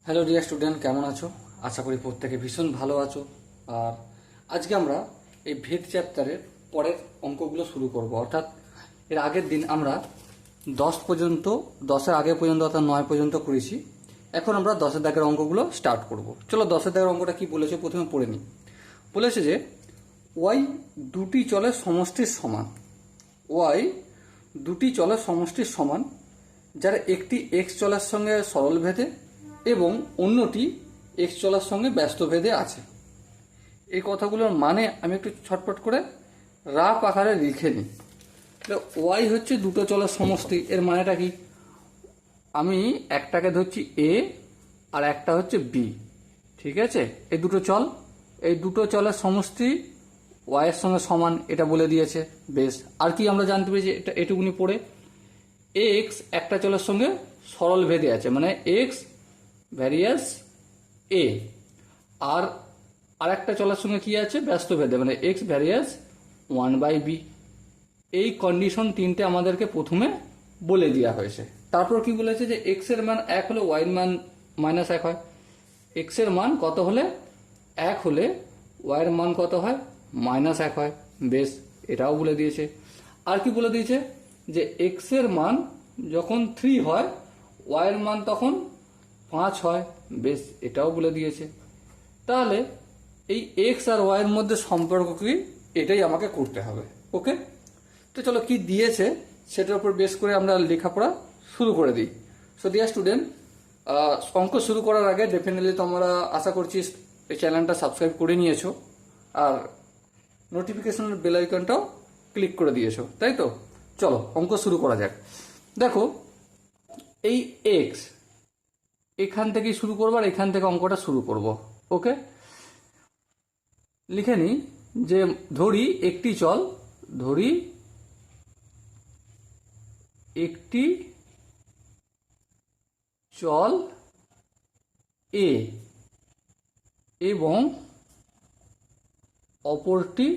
Hello dear student, কেমন আছো? আশা করি প্রত্যেকে ভীষণ ভালো আছো। আর আজকে আমরা এই ভেদ চ্যাপ্টারের পরের অঙ্কগুলো শুরু করব। অর্থাৎ এর আগের দিন আমরা 10 পর্যন্ত, 10-এর আগে পর্যন্ত অর্থাৎ 9 পর্যন্ত করেছি। এখন আমরা 10-এর দাগের অঙ্কগুলো স্টার্ট করব। চলো 10-এর দাগের অঙ্কটা কি বলেছে প্রথমে পড়ে নিই। বলেছে যে ওয়াই দুটি চলের সমষ্টির সমান। ওয়াই দুটি চলের সমষ্টির সমান, যার একটি এক্স চলের সঙ্গে সরল ভেদে এবং অন্যটি এক্স চলার সঙ্গে ব্যস্ত ভেদে আছে। এই কথাগুলোর মানে আমি একটু ছটপট করে রাফ আকারে লিখে নিই। ওয়াই হচ্ছে দুটো চলার সমষ্টি। এর মানেটা কি? আমি একটাকে ধরছি এ আর একটা হচ্ছে বি, ঠিক আছে? এই দুটো চলের সমষ্টি ওয়াই এর সঙ্গে সমান, এটা বলে দিয়েছে। বেশ, আর কি আমরা জানতে পেরেছি এটা এটুকুনি পড়ে? এক্স একটা চলের সঙ্গে সরল ভেদে আছে, মানে এক্স ভ্যারিয়াস এ, আর আরেকটা চলার সঙ্গে কি আছে? ব্যস্ত ভেদে, মানে এক্স ভ্যারিয়াস 1/b। এই কন্ডিশন তিনটে আমাদেরকে প্রথমে বলে দেওয়া হয়েছে। তারপর কি বলেছে যে এক্স এর মান 1 হলে ওয়াই এর মান -1 হয়। এক্স এর মান কত হলে 1 হলে ওয়াই এর মান কত হয়? -1 হয়। বেশ, এটাও বলে দিয়েছে। আর কি বলে দিয়েছে? যে এক্স এর মান যখন 3 হয়, ওয়াই এর মান তখন 5 হয়। বেশ, এটাও বলে দিয়েছে। তাহলে এই এক্স আর ওয়াই এর মধ্যে সম্পর্ক কি, এটাই আমাকে করতে হবে। ওকে, তো চলো কি দিয়েছে সেটার উপর বেস করে আমরা লেখাপড়া শুরু করে দিই। সো ডিয়ার স্টুডেন্ট, অঙ্ক শুরু করার আগে ডেফিনেটলি তোমরা আশা করছি এই চ্যানেলটা সাবস্ক্রাইব করে নিয়েছো আর নোটিফিকেশনের বেল আইকনটাও ক্লিক করে দিয়েছো, তাই তো? চলো অঙ্ক শুরু করা যাক। দেখো, এই এক্স এখান থেকেই শুরু করবো আর এখান থেকে অঙ্কটা শুরু করব। ওকে, লিখে নিই যে ধরি একটি চল এ এবং অপরটি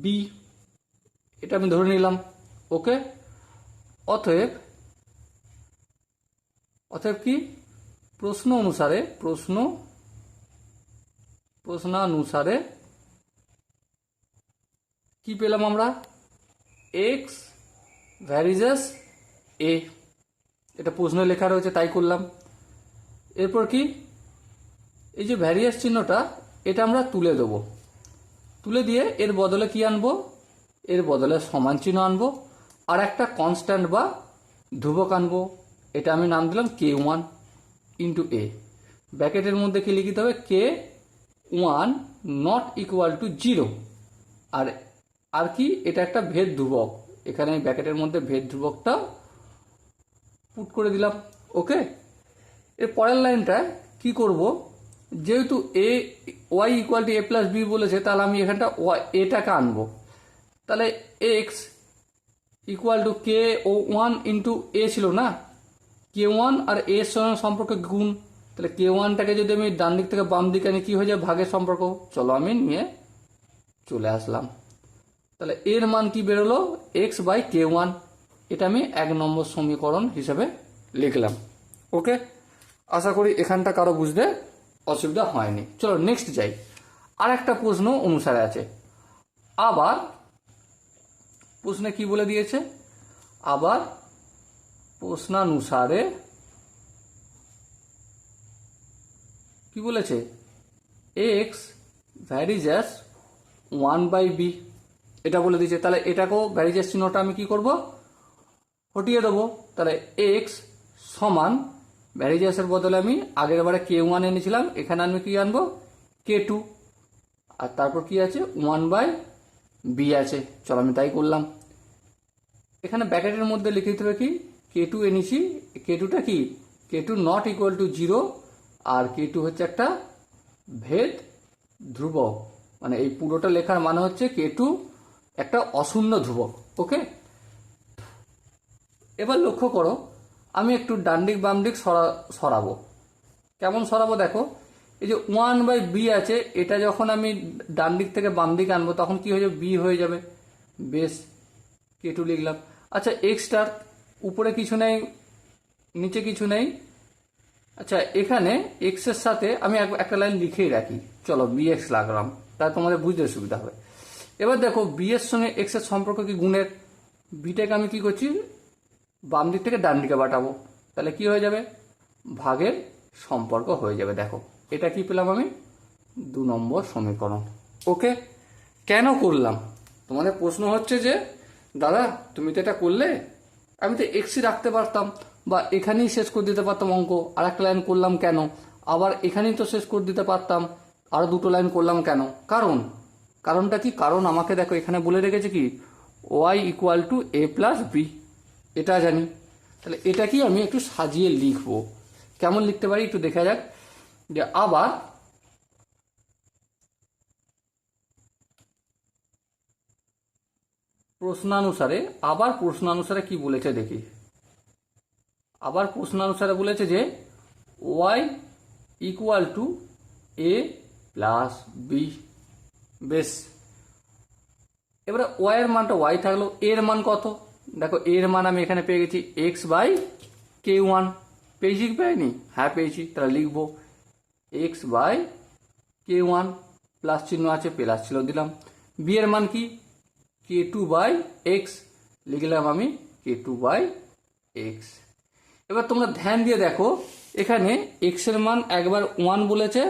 বি, এটা আমি ধরে নিলাম। ওকে, অতএব কি প্রশ্নানুসারে কি পেলাম আমরা? এক্স ভ্যারিজাস এ, এটা প্রশ্নে লেখা রয়েছে তাই করলাম। এরপর কি, এই যে ভ্যারিয়াস চিহ্নটা এটা আমরা তুলে দেবো। তুলে দিয়ে এর বদলে কি আনবো? এর বদলে সমান চিহ্ন আনবো আর একটা কনস্ট্যান্ট বা ধ্রুবক আনবো। এটা আমি নাম দিলাম k1 ইন্টু এ। ব্র্যাকেটের মধ্যে কি লিখিতে হবে? k1 not equal to 0। আর কি, এটা একটা ভেদ ধ্রুবক। এখানে ব্র্যাকেটের মধ্যে ভেদ ধ্রুবকটা পুট করে দিলাম। ওকে, এর পরের লাইনটা কি করব? যেহেতু a y equal to A plus b বলেছে, তাহলে আমি এখানটা এটাকে আনবো। তাহলে এক্স ইকুয়াল টু কে ও 1 ইন্টু এ ছিল না? k1 আর এ এর সঙ্গে সম্পর্ক গুণ। তাহলে k1টাকে যদি আমি ডান দিক থেকে বাম দিকে আনি, কি হয়ে যায়? ভাগের সম্পর্ক। চলো আমি নিয়ে চলে আসলাম। তাহলে এর মান কি বেরোলো? x/k1। এটা আমি 1 নম্বর সমীকরণ হিসেবে লিখলাম। ওকে, আশা করি এখানটা কারো বুঝতে অসুবিধা হয়নি। চলো নেক্সট যাই। আর একটা প্রশ্ন অনুসারে আছে। আবার প্রশ্নে কি বলে দিয়েছে? আবার প্রশ্নানুসারে কি বলেছে? এক্স ভ্যারিজাস 1/b, এটা বলে দিয়েছে। তাহলে এটাকেও ভ্যারিজাস চিহ্নটা আমি কি করব? হটিয়ে দেবো। তাহলে এক্স সমান ভ্যারিজাসের বদলে আমি আগের বারে k1 এনেছিলাম, এখানে আমি কি আনবো? k2, আর তারপর কি আছে? 1/b আছে। চলো আমি তাই করলাম। এখানে ব্র্যাকেটের মধ্যে লিখে দিতে হবে কি? k2 এনেছি, k2টা কি? k2 not equal to 0, R k2 হচ্ছে একটা ভেদ ধ্রুবক। মানে এই পুরোটা লেখার মানে হচ্ছে k2 একটা অশূন্য ধ্রুবক। ওকে, এবার লক্ষ্য করো, আমি একটু ডান দিক বাম দিক সরাবো। কেমন সরাবো দেখো, এই যে 1/b আছে, এটা যখন আমি ডান দিক থেকে বাম দিক আনবো তখন কি হয়ে যাবে? b হয়ে যাবে। বেশ, k2 লিখলাম। আচ্ছা, এক্সটার উপরে কিছু নেই, নিচে কিছু নেই। আচ্ছা, এখানে এক্স এর সাথে আমি একটা লাইন লিখেই রাখি, চলো বিএক্স লাগলাম, তা তোমাদের বুঝতে সুবিধা হবে। এবার দেখো বি এর সঙ্গে এক্স এর সম্পর্ক কি গুণের, বিটাকে আমি কি করছি বাম দিক থেকে ডান দিকে বাটাবো, তাহলে কি হয়ে যাবে ভাগের সম্পর্ক হয়ে যাবে। দেখো এটা কি পেলাম আমি 2 নম্বর সমীকরণ। ওকে, কেন করলাম তোমাদের প্রশ্ন হচ্ছে যে দাদা তুমি তো এটা করলে, আমি তো এক্সই রাখতে পারতাম বা এখানেই শেষ করে দিতে পারতাম অঙ্ক, আর একটা লাইন করলাম কেন, আবার এখানেই তো শেষ করে দিতে পারতাম, আর 2টো লাইন করলাম কেন? কারণটা কি, কারণ আমাকে দেখো এখানে বলে রেখেছে কি Y equal to A plus B, এটা জানি। তাহলে এটা কি আমি একটু সাজিয়ে লিখবো, কেমন লিখতে পারি একটু দেখা যাক। যে আবার প্রশ্নানুসারে কি বলেছে দেখি। আবার প্রশ্নানুসারে বলেছে যে Y equal to A plus B. বেশ, এবারে ওয়াই এর মানটা ওয়াই থাকলো, এর মান কত, দেখো এর মান আমি এখানে পেয়ে গেছি এক্স বাই কে ওয়ান। পেয়েছি কি পাইনি? হ্যাঁ পেয়েছি। তাহলে লিখবো X by K one, plus চিহ্ন আছে প্লাস ছিল দিলাম। বি এর মান কি কে টু বাই এক্স, লিখলাম আমি কে টু বাই এক্স। এবার তোমরা ধ্যান দিয়ে দেখো এখানে এক্স এর মান একবার 1 বলেছে,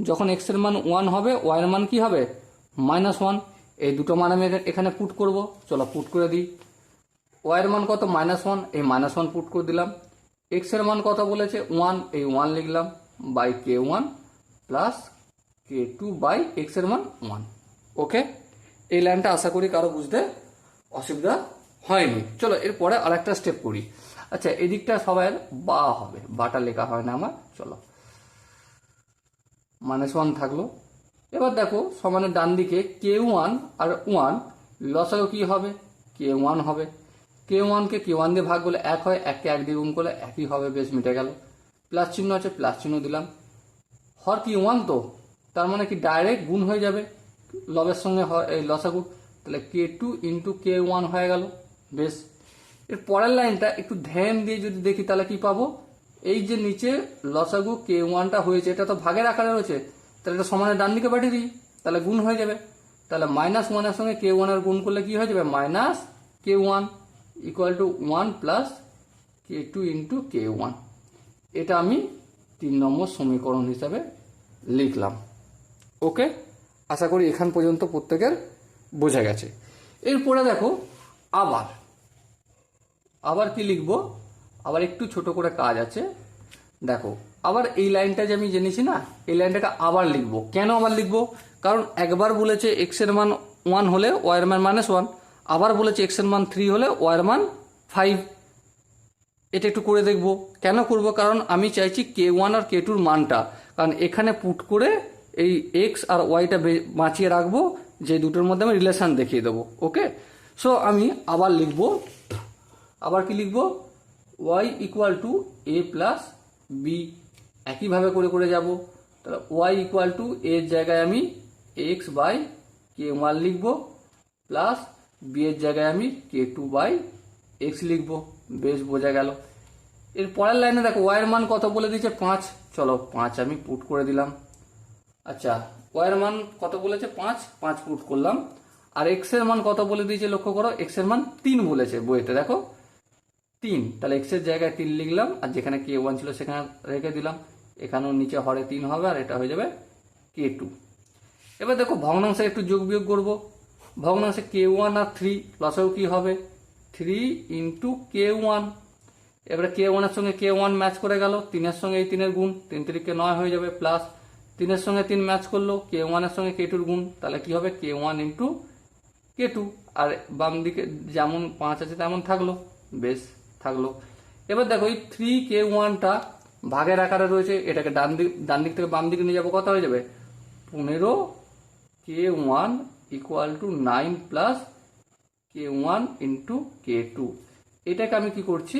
যখন এক্স এর মান 1 হবে ওয়াই এর মান কি হবে -1। এই দুটো মান আমি এখানে পুট করব, চলো পুট করে দিই। ওয়াই এর মান কত -1, এই -1 পুট করে দিলাম। এক্স এর মান কত বলেছে 1, এই 1 লিখলাম by K one plus K two by X এর মান 1। ওকে, এই লাইনটা আশা করি কারো বুঝতে অসুবিধা হয়নি। চলো এরপরে আর একটা স্টেপ করি। আচ্ছা, এদিকটা সবাই বা হবে, বাটা লেখা হয় না আমার, চলো -1 থাকলো। এবার দেখো সমানের ডান দিকে কে ওয়ান আর 1 লসাগু কি হবে কে ওয়ান হবে। কে ওয়ানকে কে ওয়ান দিয়ে ভাগ করলে 1 হয়, 1কে 1 দিয়ে গুণ করলে 1ই হবে, বেশ মিটে গেল। প্লাস চিহ্ন আছে প্লাস চিহ্ন দিলাম, হর কি 1 তো, তার মানে কি ডাইরেক্ট গুণ হয়ে যাবে লবের সঙ্গে এই লসাগু, তাহলে কে টু ইন্টু কে ওয়ান হয়ে গেল। বেশ, এর পরের লাইনটা একটু ধ্যান দিয়ে যদি দেখি তাহলে কি পাবো, এই যে নিচে লসাগু কে ওয়ানটা হয়েছে এটা তো ভাগের আকারে রয়েছে, তাহলে এটা সমানের ডান দিকে পাঠিয়ে দিই, তাহলে গুণ হয়ে যাবে। তাহলে -1 এর সঙ্গে কে ওয়ানের গুণ করলে কি হয়ে যাবে minus K one equal to 1 plus K two into K one. এটা আমি 3 নম্বর সমীকরণ হিসাবে লিখলাম। ওকে, আশা করি এখান পর্যন্ত প্রত্যেকের বোঝা গেছে। এরপরে দেখো আবার কি লিখবো, আবার একটু ছোট করে কাজ আছে। দেখো আবার এই লাইনটা যে আমি জেনেছি না, এই লাইনটাকে আবার লিখবো। কেন আবার লিখবো, কারণ একবার বলেছে এক্স এর মান 1 হলে ওয়াই এর মান -1, আবার বলেছে এক্স এর মান 3 হলে ওয়াই এর মান 5। এটা একটু করে দেখবো। কেন করব, কারণ আমি চাইছি কে ওয়ান আর কে টুর মানটা, কারণ এখানে পুট করে এই এক্স আর ওয়াইটা বাঁচিয়ে রাখবো, যে দুটোর মধ্যে আমি রিলেশন দেখিয়ে দেবো। ওকে, সো আমি আবার লিখবো, আবার কি লিখবো, Y equal to A plus B, একইভাবে করে করে যাব। তাহলে ওয়াই ইকুয়াল টু এর জায়গায় আমি এক্স বাই কে ওয়ান লিখবো, প্লাস বি এর জায়গায় আমি কে টু বাই এক্স লিখবো। বেশ বোঝা গেল। এর পরের লাইনে দেখো ওয়াই এর মান কত বলে দিয়েছে 5, চলো 5 আমি পুট করে দিলাম। আচ্ছা, ওয়াই এর মান কত বলেছে 5 পুট করলাম। আর এক্স এর মান কত বলে দিয়েছে লক্ষ্য করো, এক্স এর মান 3 বলেছে বইতে, দেখো 3, তাহলে এক্স এর জায়গায় 3 লিখলাম, আর যেখানে কে ওয়ান ছিল সেখানে রেখে দিলাম। এখানেও নিচে হরে 3 হবে, আর এটা হয়ে যাবে কে টু। এবার দেখো ভগ্নাংশে একটু যোগ বিয়োগ করবো। ভগ্নাংশে কে ওয়ান আর 3 লসাগু কি হবে 3 ইন্টু কে ওয়ান। এবারে কে ওয়ানের সঙ্গে কে ওয়ান ম্যাচ করে গেল, 3-এর সঙ্গে এই 3-এর গুণ, 3 3-কে 9 হয়ে যাবে, প্লাস 3-এর সঙ্গে 3 ম্যাচ করলো কে ওয়ানের সঙ্গে কে টুর গুণ, তাহলে কি হবে কে ওয়ান ইন্টু কে টু। আর বাম দিকে যেমন 5 আছে তেমন থাকলো, বেশ থাকলো। এবার দেখো এই 3 কে ওয়ানটা ভাগের আকারে রয়েছে, এটাকে ডান দিক থেকে বাম দিকে নিয়ে যাবো, কত হয়ে যাবে 15 k one equal to 9 plus k one into k two. এটাকে আমি কি করছি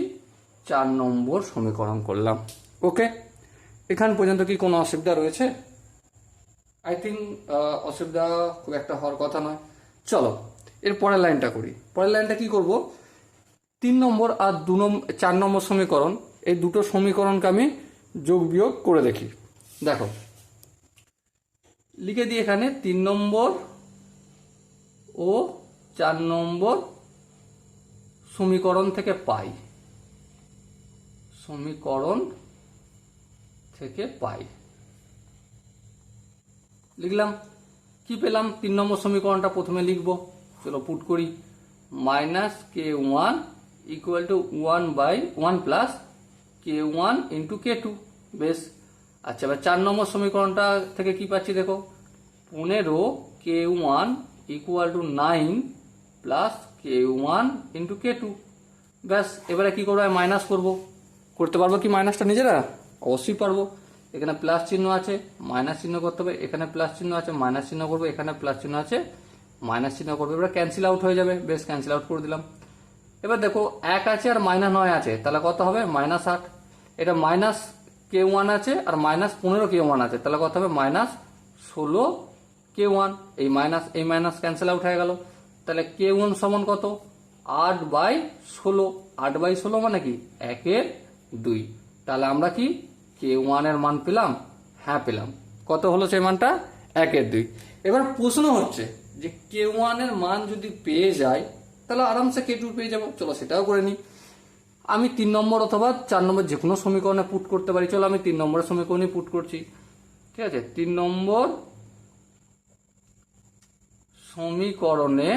4 নম্বর সমীকরণ করলাম। ওকে, এখান পর্যন্ত কি কোনো অসুবিধা রয়েছে? আই থিঙ্ক অসুবিধা খুব একটা হওয়ার কথা নয়। চলো এর পরের লাইনটা করি। পরের লাইনটা কি করব, 3 নম্বর আর 4 নম্বর সমীকরণ এই দুটো সমীকরণকে আমি যোগ বিয়োগ করে দেখি। দেখো লিখে দিই এখানে 3 নম্বর ও 4 নম্বর সমীকরণ থেকে পাই, সমীকরণ থেকে পাই লিখলাম। কি পেলাম? 3 নম্বর সমীকরণটা প্রথমে লিখব, চলো পুট করি। Minus k1 equal to 1/1 plus k1 into k2। বেশ, আচ্ছা এবার 4 নম্বর সমীকরণটা থেকে কি পাচ্ছি দেখো, 15 k1 equal to 9 plus k1 into k2। ব্যাস, এবারে কি করবো? মাইনাস করবো। করতে পারবো কি মাইনাসটা নিজেরা? অবশ্যই পারবো। এখানে প্লাস চিহ্ন আছে, মাইনাস চিহ্ন করতে হবে, এখানে প্লাস চিহ্ন আছে, মাইনাস চিহ্ন করবো, এখানে প্লাস চিহ্ন আছে, মাইনাস চিহ্ন করবো। এবার ক্যান্সেল আউট হয়ে যাবে। বেশ, ক্যান্সেল আউট করে দিলাম। এবার দেখো 1 আছে আর -9 আছে, তাহলে কত হবে? -8। এটা মাইনাস k1 আছে আর মাইনাস 15 k1 আছে, তাহলে কত হবে? -16 k1। এই মাইনাস ক্যান্সেল আউট হয়ে গেল। তাহলে k1 সমান কত? 8/16। 8/16 মানে কি? 1/2। তাহলে আমরা কি k1 এর মান পেলাম? হ্যাঁ পেলাম। কত হলো সেই মানটা? 1/2। এবার প্রশ্ন হচ্ছে যে k1 এর মান যদি পেয়ে যায় তাহলে আরামসে k2 পেয়ে যাবো। চলো সেটাও করে নিই। আমি 3 নম্বর অথবা 4 নম্বর যে কোনো সমীকরণে পুট করতে পারি। চলো আমি 3 নম্বরের সমীকরণে পুট করছি। ঠিক আছে, 3 নম্বর সমীকরণে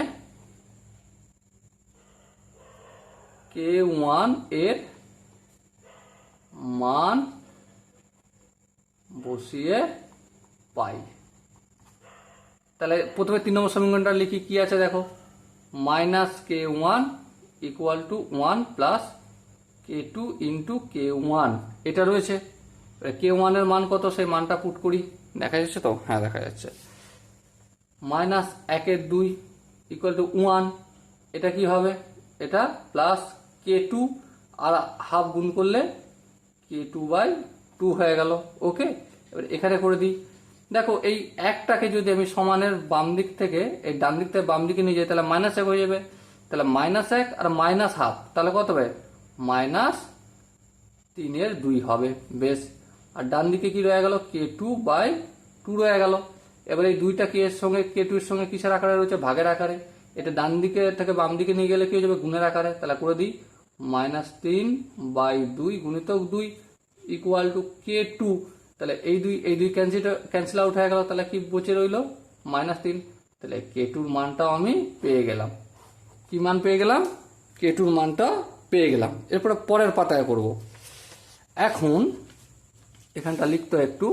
k1 এর মান বসিয়ে পাই। তাহলে প্রথমে 3 নম্বর সমীকরণটা লিখি। কি আছে দেখো, minus k1 equal to 1 plus k2 into k1 এটা রয়েছে। k1 এর মান কত সেই মানটা পুট করি। দেখা যাচ্ছে তো? হ্যাঁ দেখা যাচ্ছে। মাইনাস 1/2 ইকুয়াল টু 1, এটা কি হবে? এটা প্লাস k2 আর হাফ গুণ করলে k2/2 হয়ে গেল। ওকে, এবার এখানে করে দিই। দেখো এই একটাকে যদি আমি সমানের বাম দিক থেকে এই ডান দিক থেকে বাম দিকে নিয়ে যাই তাহলে -1 হয়ে যাবে। তাহলে -1 আর -1/2 তাহলে কত হবে? -3/2 হবে। বেশ, আর ডান দিকে কি রয়ে গেল? k2/2 রয়ে গেল। এবার এই দুইটা কে এর সঙ্গে k2 এর সঙ্গে কিসের আকারে রয়েছে? ভাগের আকারে। এটা ডান দিকে থেকে বাম দিকে নিয়ে গেলে কি হয়ে যাবে? গুণের আকারে। তাহলে করে দিই, -3/2 গুণিতক 2 ইকুয়াল টু k2। তাহলে এই দুই ক্যান্সেল আউট হয়ে গেল। তাহলে কি বসে রইল? -3। তাহলে k2 মানটাও আমি পেয়ে গেলাম। কি মান পেয়ে গেলাম? k2 মানটা পেয়ে গেলাম। এরপরে পরের পাতায় করব। এখন এখানটা লিখতে একটু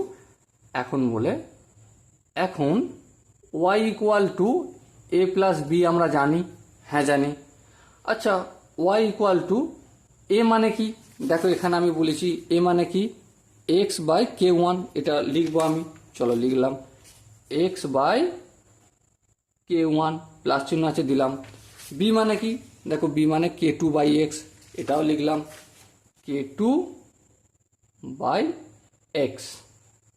এখন বলে, এখন y equal to a plus b আমরা জানি। হ্যাঁ জানি। আচ্ছা y ইকুয়াল টু a মানে কি? দেখো এখানে আমি বলেছি a মানে কি? x/k1। এটা লিখবো আমি। চলো লিখলাম x/k1 প্লাস চিহ্ন আছে দিলাম। b মানে কি? দেখো b মানে k2/x, এটাও লিখলাম k2/x।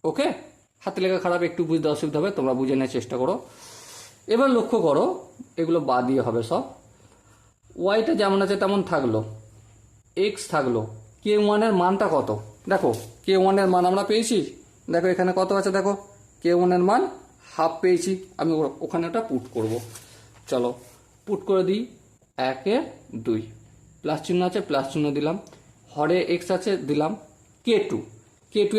ওকে, হাতে লেখা খারাপ, একটু বুঝতে অসুবিধা হবে, তোমরা বুঝে নেওয়ার চেষ্টা করো। এবার লক্ষ্য করো, এগুলো বাদ দিয়ে হবে সব। ওয়াইটা যেমন আছে তেমন থাকলো, এক্স থাকলো, k1 এর মানটা কত? দেখো k1 এর মান আমরা পেয়েছি। দেখো এখানে কত আছে, দেখো k1 এর মান হাফ পেয়েছি। আমি ওখানে ওটা পুট করব। চলো পুট করে দিই। 1/2 প্লাস চিহ্ন আছে, প্লাস চিহ্ন দিলাম। হরে এক্স আছে দিলাম। k2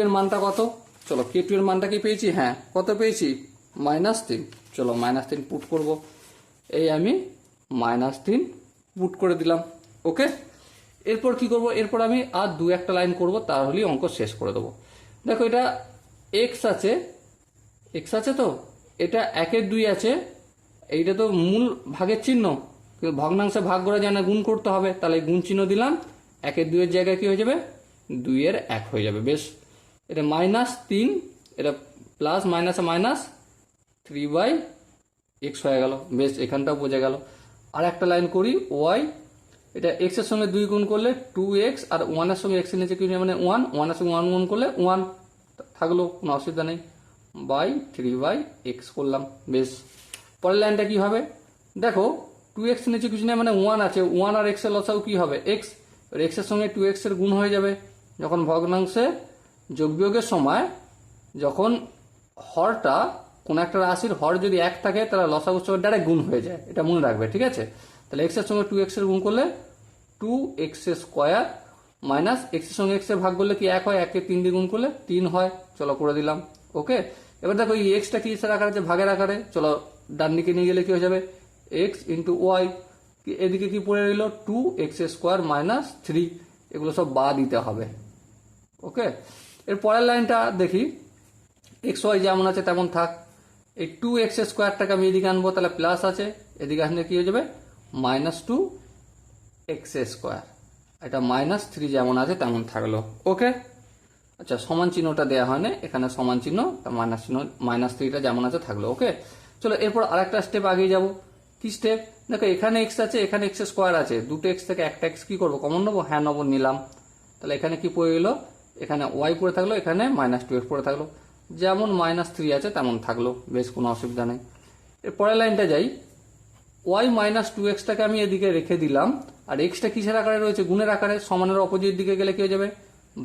এর মানটা কত? চলো k2 এর মানটা কি পেয়েছি? হ্যাঁ, কত পেয়েছি? -3। চলো -3 পুট করব। এই আমি -3 পুট করে দিলাম। ওকে, এরপর কি করব? এরপর আমি আর 2-1টা লাইন করব, তাহলেই অঙ্ক শেষ করে দেবো। দেখো এটা এক্স আছে তো, এটা 1/2 আছে। এইটা তো মূল ভাগের চিহ্ন, কিন্তু ভগ্নাংশে ভাগ করা যায় না, গুণ করতে হবে। তাহলে গুণ চিহ্ন দিলাম। 1/2 এর জায়গায় কি হয়ে যাবে? 2/1 হয়ে যাবে। বেশ, এটা -3, এটা প্লাস মাইনাসে মাইনাস 3/x হয়ে গেল। বেশ, এখানটাও বোঝা গেল। আর একটা লাইন করি। ওয়াই, এটা এক্স এর সঙ্গে 2 গুণ করলে 2x, আর 1 এর সঙ্গে x এর নিচে কি মানে 1 এর সঙ্গে 1 গুণ করলে 1 থাকলো, কোনো অসুবিধা নেই। 3/x করলাম। বেশ, পরের লাইনটা কি হবে? দেখো 2x এর নিচে কিছু নেই, মানে 1 আছে, 1 আর x এর লসাগু কি হবে? x। এবার এক্সের সঙ্গে 2x এর গুণ হয়ে যাবে। যখন ভগ্নাংশে যোগ বিয়োগের সময় যখন হরটা কোনো একটা রাশির হর যদি 1 থাকে তাহলে লসাগুর সঙ্গে ডাইরেক্ট গুণ হয়ে যায়, এটা মনে রাখবে, ঠিক আছে? তাহলে এক্সের সঙ্গে 2x এর গুণ করলে 2x স্কোয়ার মাইনাস এক্সের সঙ্গে এক্স এর ভাগ করলে কি 1 হয়, 1 কে 3 দিয়ে গুণ করলে 3 হয়। চলো করে দিলাম, ওকে। এবার দেখো এই এক্সটা কি কিসের আকারে আছে, ভাগের আকারে। চলো ডান দিকে নিয়ে গেলে কি হয়ে যাবে, এক্স ইন্টু ওয়াই, এদিকে কি পড়ে রইল 2x স্কোয়ার মাইনাস 3, এগুলো সব বাদ দিতে হবে, ওকে। এর পরের লাইনটা দেখি, এক্স ওয়াই যেমন আছে তেমন থাক। এই 2x স্কোয়ারটাকে আমি এদিকে আনবো, তাহলে প্লাস আছে, এদিকে আসলে কি হয়ে যাবে মাইনাস 2x স্কোয়ার, এটা মাইনাস 3 যেমন আছে তেমন থাকলো, ওকে। আচ্ছা, সমান চিহ্নটা দেওয়া হয় না, এখানে সমান চিহ্ন, মাইনাস চিহ্ন, মাইনাস 3টা যেমন আছে থাকলো, ওকে। চলো এরপর আরেকটা স্টেপ আগিয়ে যাব। কি স্টেপ? দেখো এখানে এক্স আছে, এখানে এক্স স্কোয়ার আছে, দুটো এক্স থেকে একটা এক্স কি করবো, কমন নেবো, হ্যাঁ নেবো, নিলাম। তাহলে এখানে কি পড়ে গেলো, এখানে ওয়াই পড়ে থাকলো, এখানে মাইনাস 2x পড়ে থাকলো, যেমন মাইনাস 3 আছে তেমন থাকলো, বেশ কোনো অসুবিধা নেই। এর পরের লাইনটা যাই, ওয়াই মাইনাস 2xটাকে আমি এদিকে রেখে দিলাম, আর এক্সটা কিসের আকারে রয়েছে, গুণের আকারে, সমানের অপোজিট দিকে গেলে কি হয়ে যাবে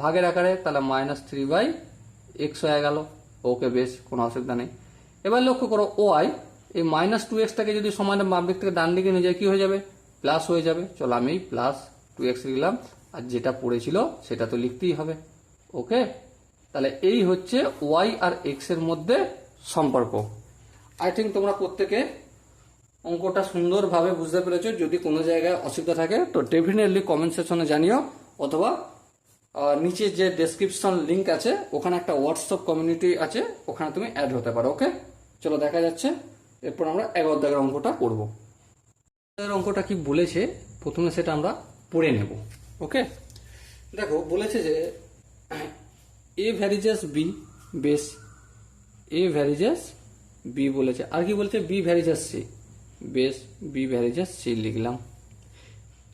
ভাগের আকারে, তাহলে মাইনাস 3/x হয়ে গেল, ওকে, বেশ কোনো অসুবিধা নেই। এবার লক্ষ্য করো ওয়াই এই মাইনাস 2xটাকে যদি সমানের বাম দিক থেকে ডান দিকে নিয়ে যায় কি হয়ে যাবে, প্লাস হয়ে যাবে। চলো আমি প্লাস 2x লিখলাম, আর যেটা পড়েছিল সেটা তো লিখতেই হবে, ওকে। তাহলে এই হচ্ছে ওয়াই আর এক্স এর মধ্যে সম্পর্ক। আই থিঙ্ক তোমরা প্রত্যেকে অঙ্কটা সুন্দরভাবে বুঝতে পেরেছো। যদি কোনো জায়গায় অসুবিধা থাকে তো ডেফিনেটলি কমেন্ট সেকশনে জানিও, অথবা নিচে যে ডেসক্রিপশন লিংক আছে ওখানে একটা হোয়াটসঅ্যাপ কমিউনিটি আছে, ওখানে তুমি অ্যাড হতে পারো, ওকে। চলো দেখা যাচ্ছে, এরপর আমরা 11 দাগের অঙ্কটা করব। অঙ্কটা কি বলেছে প্রথমে সেটা আমরা পড়ে নেব, ওকে। দেখো বলেছে যে এ ভ্যারিজেস বি, বেশ, এ ভ্যারিজেস বি বলেছে, আর কি বলেছে বি ভ্যারিজেস সি, বেশ, বি ভ্যারিজেস সি লিখলাম।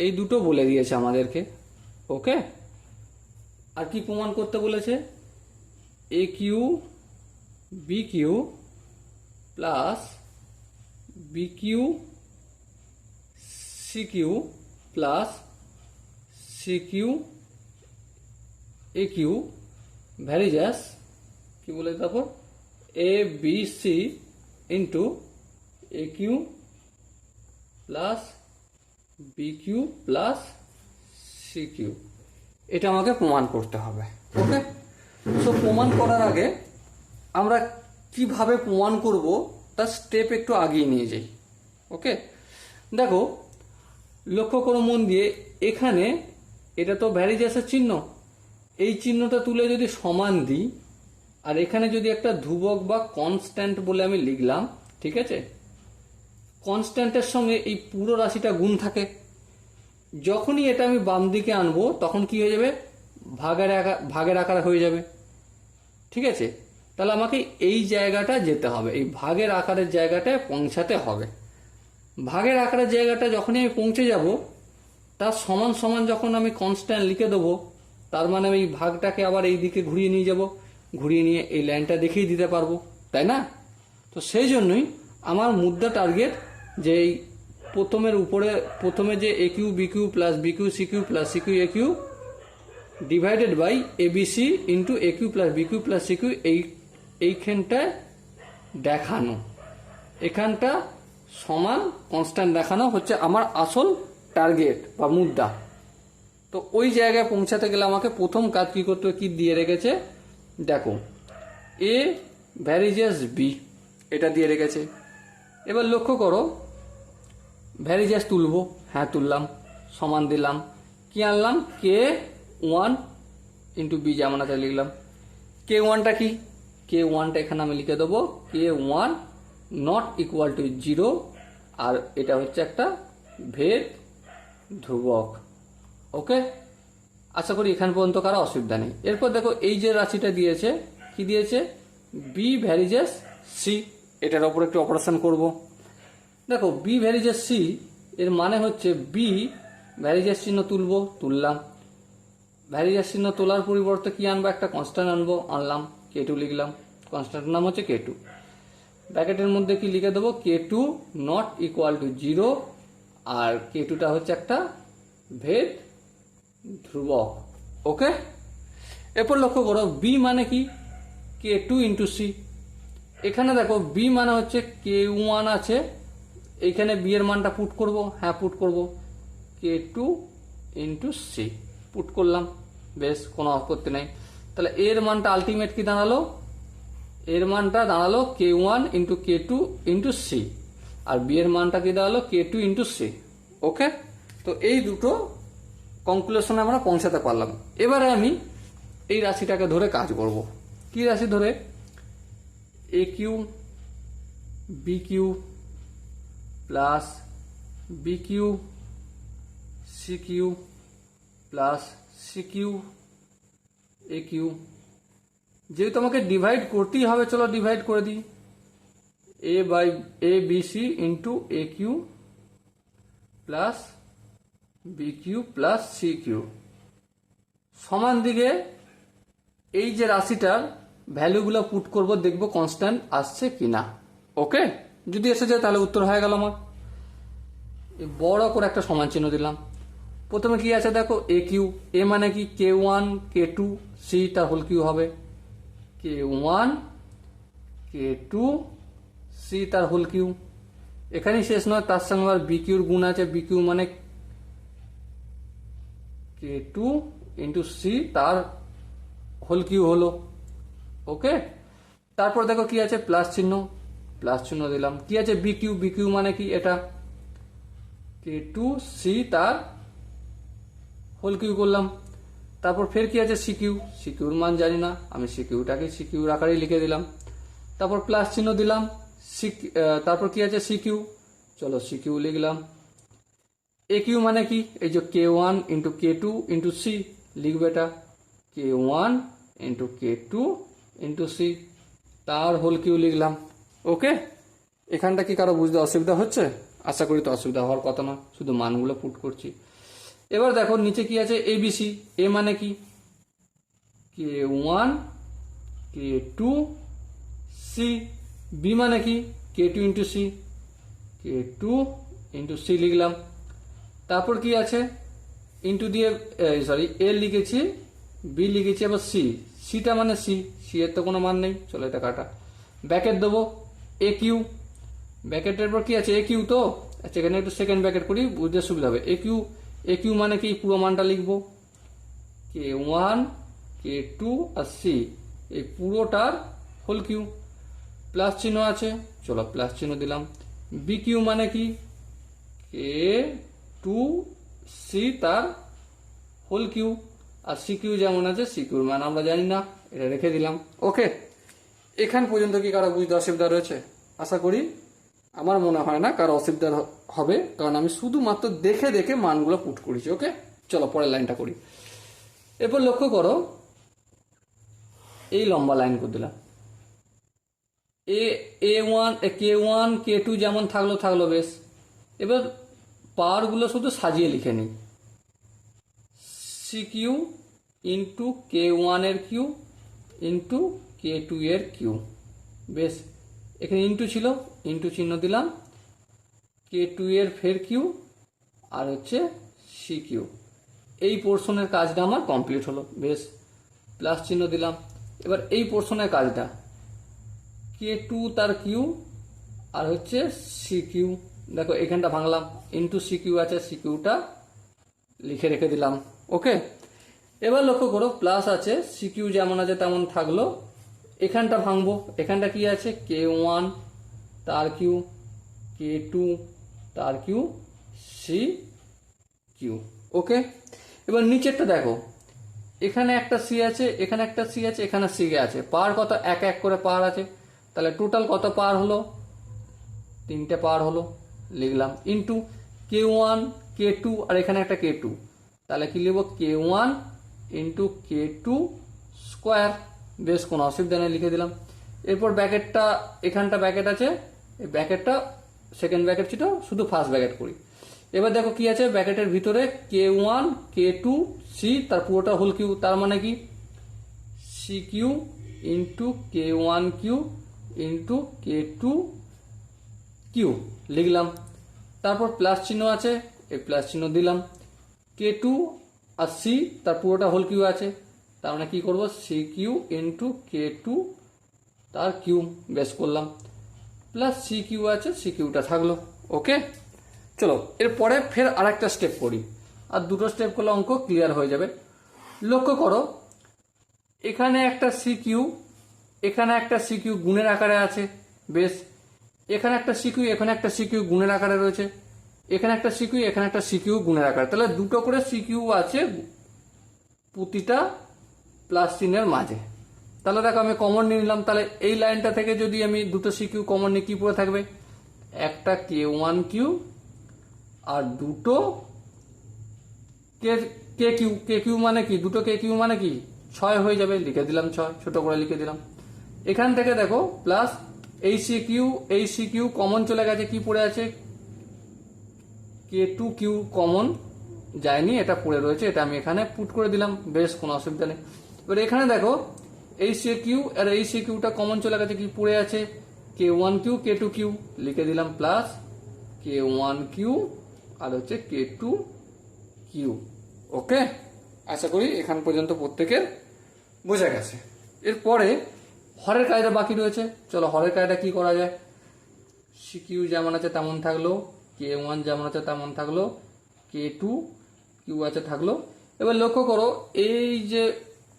এই দুটো বলে দিয়েছে আমাদেরকে, ওকে। আর কি প্রমাণ করতে বলেছে, a q b q plus b q c q plus c q a q ভ্যারিজেস, কি বলে তারপর a b c into a q plus b q plus c q. এটা আমাকে প্রমাণ করতে হবে, ওকে। সো প্রমাণ করার আগে আমরা কিভাবে প্রমাণ করব তার স্টেপ একটু আগিয়ে নিয়ে যাই, ওকে। দেখো লক্ষ্য করো মন দিয়ে, এখানে এটা তো ভ্যারিজেসের চিহ্ন, এই চিহ্নটা তুলে যদি সমান দিই, আর এখানে যদি একটা ধ্রুবক বা কনস্ট্যান্ট বলে আমি লিখলাম, ঠিক আছে। কনস্ট্যান্টের সঙ্গে এই পুরো রাশিটা গুণ থাকে, যখনই এটা আমি বাম দিকে আনবো তখন কি হয়ে যাবে, ভাগের আকার হয়ে যাবে, ঠিক আছে। তাহলে আমাকে এই জায়গাটা যেতে হবে, এই ভাগের আকারের জায়গাটায় পৌঁছাতে হবে। ভাগের আকারের জায়গাটা যখনই আমি পৌঁছে যাব, তার সমান সমান যখন আমি কনস্ট্যান্ট লিখে দেবো, তার মানে আমি ভাগটাকে আবার এই দিকে ঘুরিয়ে নিয়ে যাব, ঘুরিয়ে নিয়ে এই লাইনটা দেখিয়ে দিতে পারবো, তাই না? তো সেই জন্যই আমার মুদ্রা টার্গেট যে এই প্রথমের উপরে প্রথমে যে a q b q plus b q c q plus c q a q divided by a b c into a q plus b q plus c q, এইখানটায় দেখানো, এখানটা সমান কনস্ট্যান্ট দেখানো হচ্ছে আমার আসল টার্গেট বা মুদ্রা। তো ওই জায়গায় পৌঁছাতে গেলে আমাকে প্রথম কাজ কি করতে হবে, কি দিয়ে রেখেছে দেখো, এ ভ্যারিজেস বি এটা দিয়ে রেখেছে। এবার লক্ষ্য করো ভ্যারিজেস তুলবো, হ্যাঁ তুললাম, সমান দিলাম, কি আনলাম কে ওয়ান ইন্টু বি যেমন আছে লিখলাম। কে ওয়ানটা কি, কে ওয়ানটা এখানে আমি লিখে দেবো কে ওয়ান নট ইকুয়াল টু 0, আর এটা হচ্ছে একটা ভেদ ধ্রুবক, ওকে। আশা করি এখান পর্যন্ত কারো অসুবিধা নেই। এরপর দেখো এই যে রাশিটা দিয়েছে, কি দিয়েছে বি ভ্যারিজেস সি, এটার ওপর একটু অপারেশন করব। দেখো বি ভ্যারিজেস সি এর মানে হচ্ছে বি ভ্যারিজেস চিহ্ন তুলবো, তুললাম, ভ্যারিজেস চিহ্ন তোলার পরিবর্তে কি আনবো, একটা কনস্ট্যান্ট আনবো, আনলাম, কে টু লিখলাম, কনস্ট্যান্টের নাম হচ্ছে কে টু। ব্র্যাকেটের মধ্যে কি লিখে দেবো k to not equal to 0, আর কে টুটা হচ্ছে একটা ভেদ ধ্রুবক। ওকে, এরপর লক্ষ্য করো বি মানে কি, কে টু ইন্টু সি। এখানে দেখো বি মানে হচ্ছে কে ওয়ান আছে, এইখানে বি এর মানটা পুট করব, হ্যাঁ পুট করব, কে টু ইন্টু সি পুট করলাম, বেশ কোনো আপত্তি নেই। তাহলে এর মানটা আলটিমেট কি দাঁড়ালো, এর মানটা দাঁড়ালো কে one into k two into C, আর বি এর মানটা কি দাঁড়ালো কে টু ইন্টু সি। ওকে, তো এই দুটো কনক্লুশনে আমরা পৌঁছাতে পারলাম। এবারে আমি এই রাশিটাকে ধরে কাজ করব। কি রাশি ধরে, a q b q plus b q c q plus c q a q. যেহেতু আমাকে ডিভাইড করতেই হবে, চলো ডিভাইড করে দিই, a by a b c into a q plus b q plus c q সমান দিকে এই যে রাশিটার ভ্যালুগুলো পুট করব, দেখব কনস্ট্যান্ট আসছে কিনা। ওকে, যদি এসে যায় তাহলে উত্তর হয়ে গেল আমার। বড় করে একটা সমান চিহ্ন দিলাম। প্রথমে কি আছে দেখো, এ কিউ, এ মানে কি কে ওয়ান কে টু, সি তার হোল কিউ হবে কে ওয়ান কে টু সি তার হোল কিউ। এখানেই শেষ নয়, তার সঙ্গে আবার বি কিউর গুণ আছে, বি কিউ মানে কে টু ইন্টু সি তার হোল কিউ হলো। ওকে, তারপর দেখো কি আছে, প্লাস চিহ্ন, প্লাস চিহ্ন দিলাম। কি আছে বি কিউ, বি কিউ মানে কি এটা কে টু সি তার হোল কিউ করলাম। তারপর ফের কি আছে সি কিউ, সি কিউর মান জানি না, আমি সি কিউটাকে সি কিউর আকারেই লিখে দিলাম। তারপর প্লাস চিহ্ন দিলাম, তারপর কি আছে সি কিউ, চলো সি কিউ লিখলাম। এ কিউ মানে কি, এই যে কে one into k two into C লিখবে এটা, কে one into k two into C তার হোল কিউ লিখলাম। ওকে, এখানটা কি কারো বুঝতে অসুবিধা হচ্ছে? আশা করি তো অসুবিধা হওয়ার কথা না, শুধু মানগুলো পুট করছি। এবার দেখো নিচে কি আছে, এবিসি, এ মানে কি কে ওয়ান কে টু সি, বি মানে কি কে টু ইন্টু সি, কে টু ইন্টু সি লিখলাম। তারপর কি আছে ইন্টু দিয়ে সরি এ লিখেছি, বি লিখেছি, আবার সি, সিটা মানে সি, সি এর তো কোনো মান নেই, চলো এটা কাটা। ব্যাকেট দেবো এ কিউ, ব্যাকেটের পর কি আছে এ কিউ, তো আচ্ছা এখানে একটু সেকেন্ড ব্যাকেট করি বুঝতে সুবিধা হবে। এ কিউ, এ কিউ মানে কি পুরো মানটা লিখবো কে ওয়ান কে টু আর সি, এই পুরোটার হোল কিউ। প্লাস চিহ্ন আছে, চলো প্লাস চিহ্ন দিলাম। বি কিউ মানে কি কে টু সি তার হোল কিউ, আর সি কিউ যেমন আছে সি কিউর মান আমরা জানি না, এটা রেখে দিলাম। ওকে, এখান পর্যন্ত কি কারো বুঝতে অসুবিধা রয়েছে? আশা করি, আমার মনে হয় না কারো অসুবিধা হবে, কারণ আমি শুধুমাত্র দেখে দেখে মানগুলো পুট করেছি। ওকে, চলো পরের লাইনটা করি। এরপর লক্ষ্য করো, এই লম্বা লাইন করে দিলাম, এ ওয়ান কে ওয়ান কে টু যেমন থাকলো বেশ। এবার পাওয়ারগুলো শুধু সাজিয়ে লিখে নিই, সি কিউ ইন্টু কে ওয়ানের কিউ ইন্টু কে টু এর কিউ, বেশ। এখানে ইন্টু ছিল, ইন্টু চিহ্ন দিলাম, কে টু এর ফের কিউ আর হচ্ছে সি কিউ। এই পোর্শনের কাজটা আমার কমপ্লিট হলো, বেশ। প্লাস চিহ্ন দিলাম। এবার এই পোর্শনের কাজটা কে টু তার কিউ আর হচ্ছে সি কিউ, দেখো এখানটা ভাঙলাম, ইন্টু সি কিউ আছে, সি কিউটা লিখে রেখে দিলাম। ওকে, এবার লক্ষ্য করো প্লাস আছে, সি কিউ যেমন আছে তেমন থাকলো। এখানটা ভাঙবো, এখানটা কি আছে কে ওয়ান তার কিউ কে টু তার কিউ সি কিউ। ওকে, এবার নিচেরটা দেখো, এখানে একটা সি আছে, এখানে একটা সি আছে, এখানে সি আছে, পাওয়ার কত এক এক করে পাওয়ার আছে, তাহলে টোটাল কত পাওয়ার হলো, তিনটে পাওয়ার হলো, লিখলাম। ইন্টু কে ওয়ান কে টু আর এখানে একটা কে টু, তাহলে কি লিখবো কে one into k two square, বেশ কোনো অসুবিধা নেই, লিখে দিলাম। এরপর ব্যাকেটটা, এখানটা ব্যাকেট আছে, এই ব্যাকেটটা সেকেন্ড ব্যাকেট ছিল, শুধু ফার্স্ট ব্যাকেট করি। এবার দেখো কি আছে ব্যাকেটের ভিতরে, কে ওয়ান কে টু সি তার পুরোটা হোল কিউ, তার মানে কি C Q into K one Q into k two Q লিখলাম। তারপর প্লাস চিহ্ন আছে, এই প্লাস চিহ্ন দিলাম। কে টু আর সি তার পুরোটা হোল কিউ আছে, তার মানে কি করব, C Q into k two তার কিউ বেস করলাম, প্লাস সি কিউ আছে, সি কিউটা থাকলো। ওকে, চলো এরপরে ফের আর একটা স্টেপ করি, আর দুটো স্টেপ করলে অঙ্ক ক্লিয়ার হয়ে যাবে। লক্ষ্য করো, এখানে একটা সি কিউ, এখানে একটা সি কিউ গুণের আকারে আছে, বেশ। এখানে একটা সি কিউ, এখানে একটা সি কিউ গুণের আকারে রয়েছে, এখানে একটা সি কিউ, এখানে একটা সি কিউ গুণের আকারে, তাহলে দুটো করে সি কিউ আছে প্রতিটা প্লাস চিহ্নের মাঝে। তাহলে দেখো আমি কমন নিয়ে নিলাম, তাহলে এই লাইনটা থেকে যদি আমি দুটো সি কিউ কমন নিই, কি পড়ে থাকবে, একটা কে ওয়ান কিউ আর দুটো কে কিউ। কে কিউ মানে কি, দুটো কে কিউ মানে কি 6 হয়ে যাবে, লিখে দিলাম 6, ছোট করে লিখে দিলাম। এখান থেকে দেখো প্লাস এই সি কিউ কমন চলে গেছে, কি পড়ে আছে, কে টু কিউ কমন যায়নি, এটা পড়ে রয়েছে, এটা আমি এখানে পুট করে দিলাম, বেশ কোনো অসুবিধা নেই। এবার এখানে দেখো এই সি কিউ আর এই সি কিউটা কমন চলে গেছে, কি পড়ে আছে, কে ওয়ান কিউ কে টু কিউ, লিখে দিলাম plus k one Q R হচ্ছে কে টু কিউ। ওকে, আশা করি এখান পর্যন্ত প্রত্যেকের বোঝা গেছে। এরপরে হরের কাজটা বাকি রয়েছে, চলো হরের কাজটা কি করা যায়। সি কিউ যেমন আছে তেমন থাকলো, কে ওয়ান যেমন আছে তেমন থাকলো, কে টু কিউ আছে থাকলো। এবার লক্ষ্য করো এই যে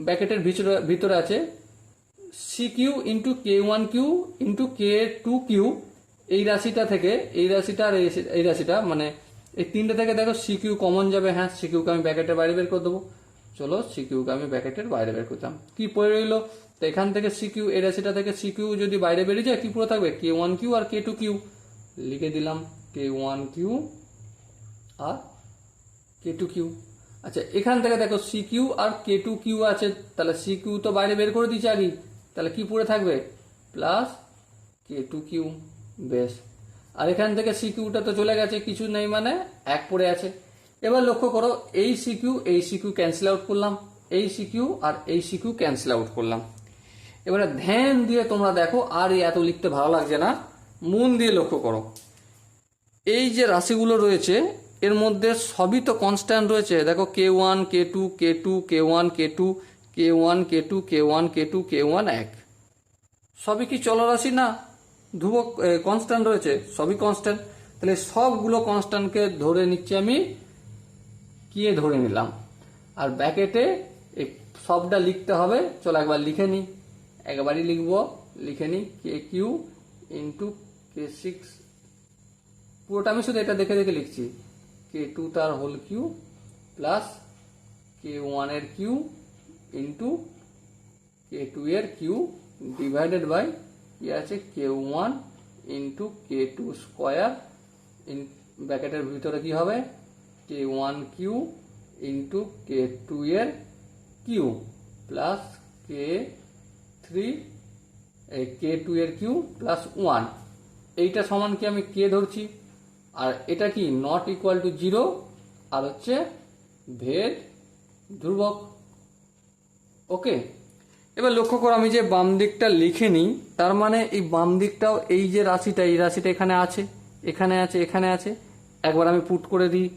ব্র্যাকেটের ভিতরে আছে C Q into K one Q into k two Q, এই রাশিটা থেকে এই রাশিটা আর এই রাশিটা মানে এই তিনটে থেকে দেখো সি কিউ কমন যাবে, হ্যাঁ সি কিউকে আমি ব্র্যাকেটের বাইরে বের করে দেবো। চলো সি কিউকে আমি ব্র্যাকেটের বাইরে বের করতাম, কি পড়ে রইলো, তো এখান থেকে সি কিউ, এই রাশিটা থেকে সি কিউ যদি বাইরে বেরিয়ে যায়, কি পুরো থাকবে, কে ওয়ান কিউ আর কে টু কিউ, লিখে দিলাম কে ওয়ান কিউ আর কে টু কিউ। আচ্ছা এখান থেকে দেখো সি কিউ আর কে টু কিউ আছে, তাহলে সি কিউ তো বাইরে বের করে দিয়েছে আগে, তাহলে কি পড়ে থাকবে, প্লাস কে টু কিউ, বেশ। আর এখান থেকে সি কিউটা তো চলে গেছে, কিছু নেই মানে 1 পড়ে আছে। এবার লক্ষ্য করো এই সি কিউ ক্যান্সেল আউট করলাম, এই সি কিউ আর এই সি কিউ ক্যান্সেল আউট করলাম। এবারে ধ্যান দিয়ে তোমরা দেখো, আর এত লিখতে ভালো লাগছে না, মন দিয়ে লক্ষ্য করো, এই যে রাশিগুলো রয়েছে এর মধ্যে সবই তো কনস্ট্যান্ট রয়েছে। দেখো কে ওয়ান কে টু কে টু কে ওয়ান কে টু কে ওয়ান কে টু কে ওয়ান কে টু কে ওয়ান 1, সবই কি চলরাশি না, ধ্রুবক কনস্ট্যান্ট রয়েছে, সবই কনস্ট্যান্ট। তাহলে সবগুলো কনস্ট্যান্টকে ধরে নিচ্ছি আমি, কি ধরে নিলাম, আর ব্র্যাকেটে সবটা লিখতে হবে। চলো একবার লিখে নিই, একবারই লিখবো, লিখে নিই কে কিউ ইন্টু কে সিক্স, পুরোটা আমি শুধু এটা দেখে দেখে লিখছি, কে টু তার whole Q plus k one এর কিউ ইন্টু কে টু এর কিউ ডিভাইডেড বাই কি আছে কে one into k two square, ব্র্যাকেটের ভিতরে কি হবে, কে one Q into k two এর কিউ প্লাস কে থ্রি কে টু এর কিউ প্লাস 1, এইটা সমান কি আমি কে ধরছি, আর এটা কি নট ইকুয়াল টু 0, আর হচ্ছে ভেদ ধ্রুবক। ওকে, এবার লক্ষ্য করো আমি যে বাম দিকটা লিখে নিই, তার মানে এই বাম দিকটাও এই যে রাশিটা, এই রাশিটা এখানে আছে, এখানে আছে, এখানে আছে, একবার আমি পুট করে দিই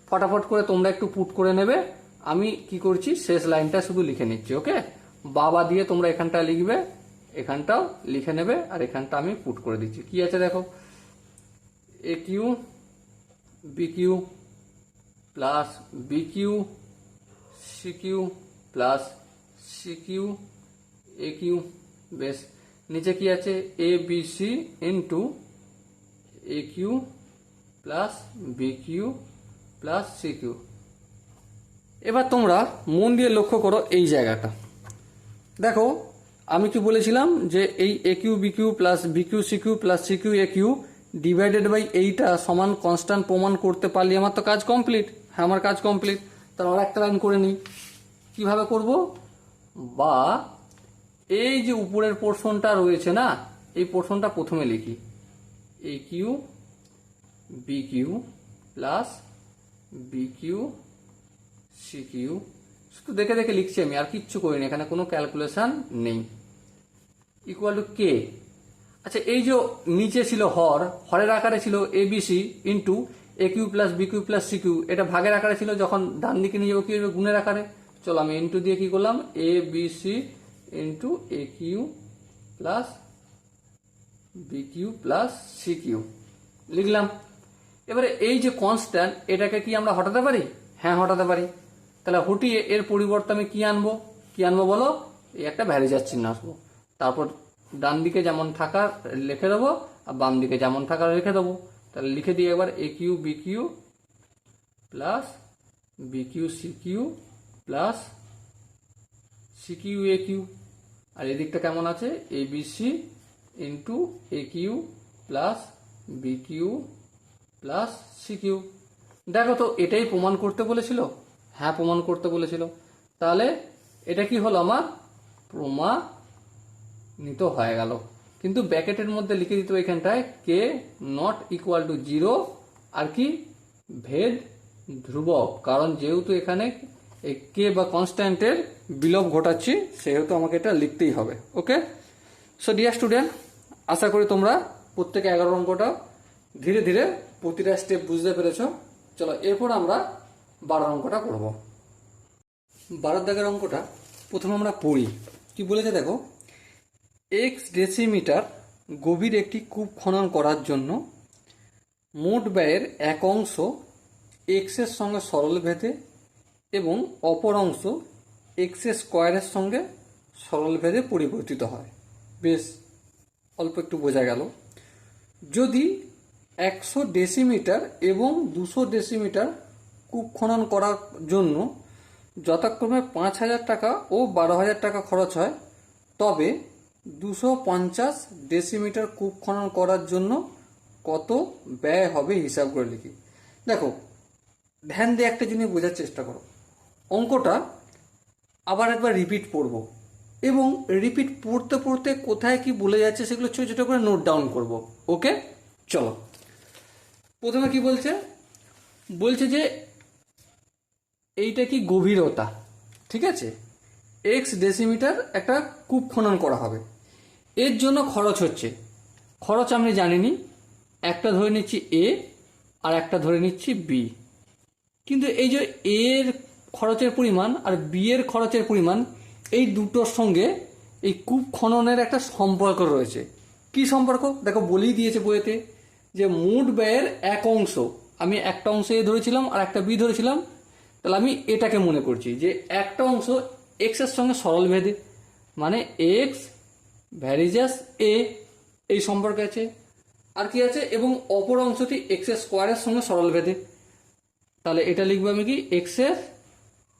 ফটাফট করে তোমরা একটু পুট করে নেবে। আমি কি করছি শেষ লাইনটা শুধু লিখে নিচ্ছি। ওকে, বাবা দিয়ে তোমরা এখানটা লিখবে, এখানটাও লিখে নেবে, আর এখানটা আমি পুট করে দিচ্ছি। কি আছে দেখো, a q b q plus b q c q plus c q a q, বেশ। নিচে কি আছে, a b c into a q plus b q plus c q. এবার তোমরা মন দিয়ে লক্ষ্য করো এই জায়গাটা, দেখো আমি কি বলেছিলাম যে এই a q b q plus b q c q plus c q a q divided by এইটা সমান কনস্ট্যান্ট প্রমাণ করতে পারলে আমার তো কাজ কমপ্লিট। হ্যাঁ আমার কাজ কমপ্লিট, তাহলে আর একটা লাইন করে নিই। কিভাবে করব, বা এই যে উপরের পোর্শনটা রয়েছে না, এই পোর্শনটা প্রথমে লিখি, a q b q plus b q c q, শুধু দেখে দেখে লিখছি আমি, আর কিচ্ছু করিনি, এখানে কোনো ক্যালকুলেশন নেই, ইকুয়াল টু কে। আচ্ছা এই যে নিচে ছিল হরের আকারে ছিল a b c into a q plus b q plus c q, এটা ভাগের আকারে ছিল, যখন ডান দিকে নিয়ে যাবো কি হবে, গুণের আকারে। চলো আমি ইন্টু দিয়ে কি করলাম, a b c into a q plus b q plus c q লিখলাম। এবারে এই যে কনস্ট্যান্ট, এটাকে কি আমরা হটাতে পারি? হ্যাঁ হটাতে পারি। তাহলে হটিয়ে এর পরিবর্তে আমি কি আনবো বলো, এই একটা ভ্যারিজার চিহ্ন আসবো। তারপর ডান দিকে যেমন থাকা লিখে দেবো, আর বাম দিকে যেমন থাকা রেখে দেবো। তাহলে লিখে দিই এবার a q b q plus b q c q plus c q a q. আর এদিকটা কেমন আছে, a b c into a q plus b q plus c q. দেখো তো এটাই প্রমাণ করতে বলেছিল? হ্যাঁ প্রমাণ করতে বলেছিল। তাহলে এটা কি হলো, আমার প্রমাণিত হয়ে গেল। কিন্তু ব্র্যাকেটের মধ্যে লিখে দিতে হবে এখানটায় কে নট ইকুয়াল টু 0, আর কি ভেদ ধ্রুবক, কারণ যেহেতু এখানে এই কে বা কনস্ট্যান্টের বিলোপ ঘটাচ্ছি, সেহেতু আমাকে এটা লিখতেই হবে। ওকে, সো ডিয়ার স্টুডেন্ট, আশা করি তোমরা প্রত্যেকে 11 অঙ্কটা ধীরে ধীরে প্রতিটা স্টেপ বুঝতে পেরেছ। চলো এরপর আমরা 12 অঙ্কটা করব। 12 দাগের অঙ্কটা প্রথমে আমরা পড়ি। কি বলেছে দেখো, এক্স ডেসিমিটার গভীর একটি কূপ খনন করার জন্য মোট ব্যয়ের এক অংশ এক্সের সঙ্গে সরল ভেদে এবং অপর অংশ এক্স স্কোয়ারের সঙ্গে সরল ভেদে পরিবর্তিত হয়। বেশ অল্প একটু বোঝা গেল। যদি 100 ডেসিমিটার এবং 200 ডেসিমিটার কূপ খনন করার জন্য যথাক্রমে 5,000 টাকা ও 12,000 টাকা খরচ হয়, তবে 250 ডেসিমিটার কূপ খনন করার জন্য কত ব্যয় হবে হিসাব করে লিখি। দেখো ধ্যান দিয়ে একটা জিনিস বোঝার চেষ্টা করো। অঙ্কটা আবার একবার রিপিট পড়ব, এবং রিপিট পড়তে পড়তে কোথায় কি বলে যাচ্ছে সেগুলো ছোটো ছোটো করে নোট ডাউন করব। ওকে, চলো প্রথমে কি বলছে যে এইটা কি গভীরতা, ঠিক আছে, এক্স ডেসিমিটার একটা কূপ খনন করা হবে, এর জন্য খরচ আমি জানিনি, একটা ধরে নিচ্ছি এ আর একটা ধরে নিচ্ছি বি। কিন্তু এই যে এর খরচের পরিমাণ আর বি এর খরচের পরিমাণ, এই দুটোর সঙ্গে এই কূপ খননের একটা সম্পর্ক রয়েছে। কি সম্পর্ক দেখো, বলেই দিয়েছে বইয়েতে যে মোট ব্যয়ের এক অংশ, আমি একটা অংশ এ ধরেছিলাম আর একটা বি ধরেছিলাম, তাহলে আমি এটাকে মনে করছি যে একটা অংশ এক্স এর সঙ্গে সরল ভেদে, মানে এক্স ভ্যারিজাস এ, এই সম্পর্ক আছে। আর কি আছে, এবং অপর অংশটি এক্স স্কোয়ারের সঙ্গে সরল ভেদে, তাহলে এটা লিখবো আমি কি এক্স এর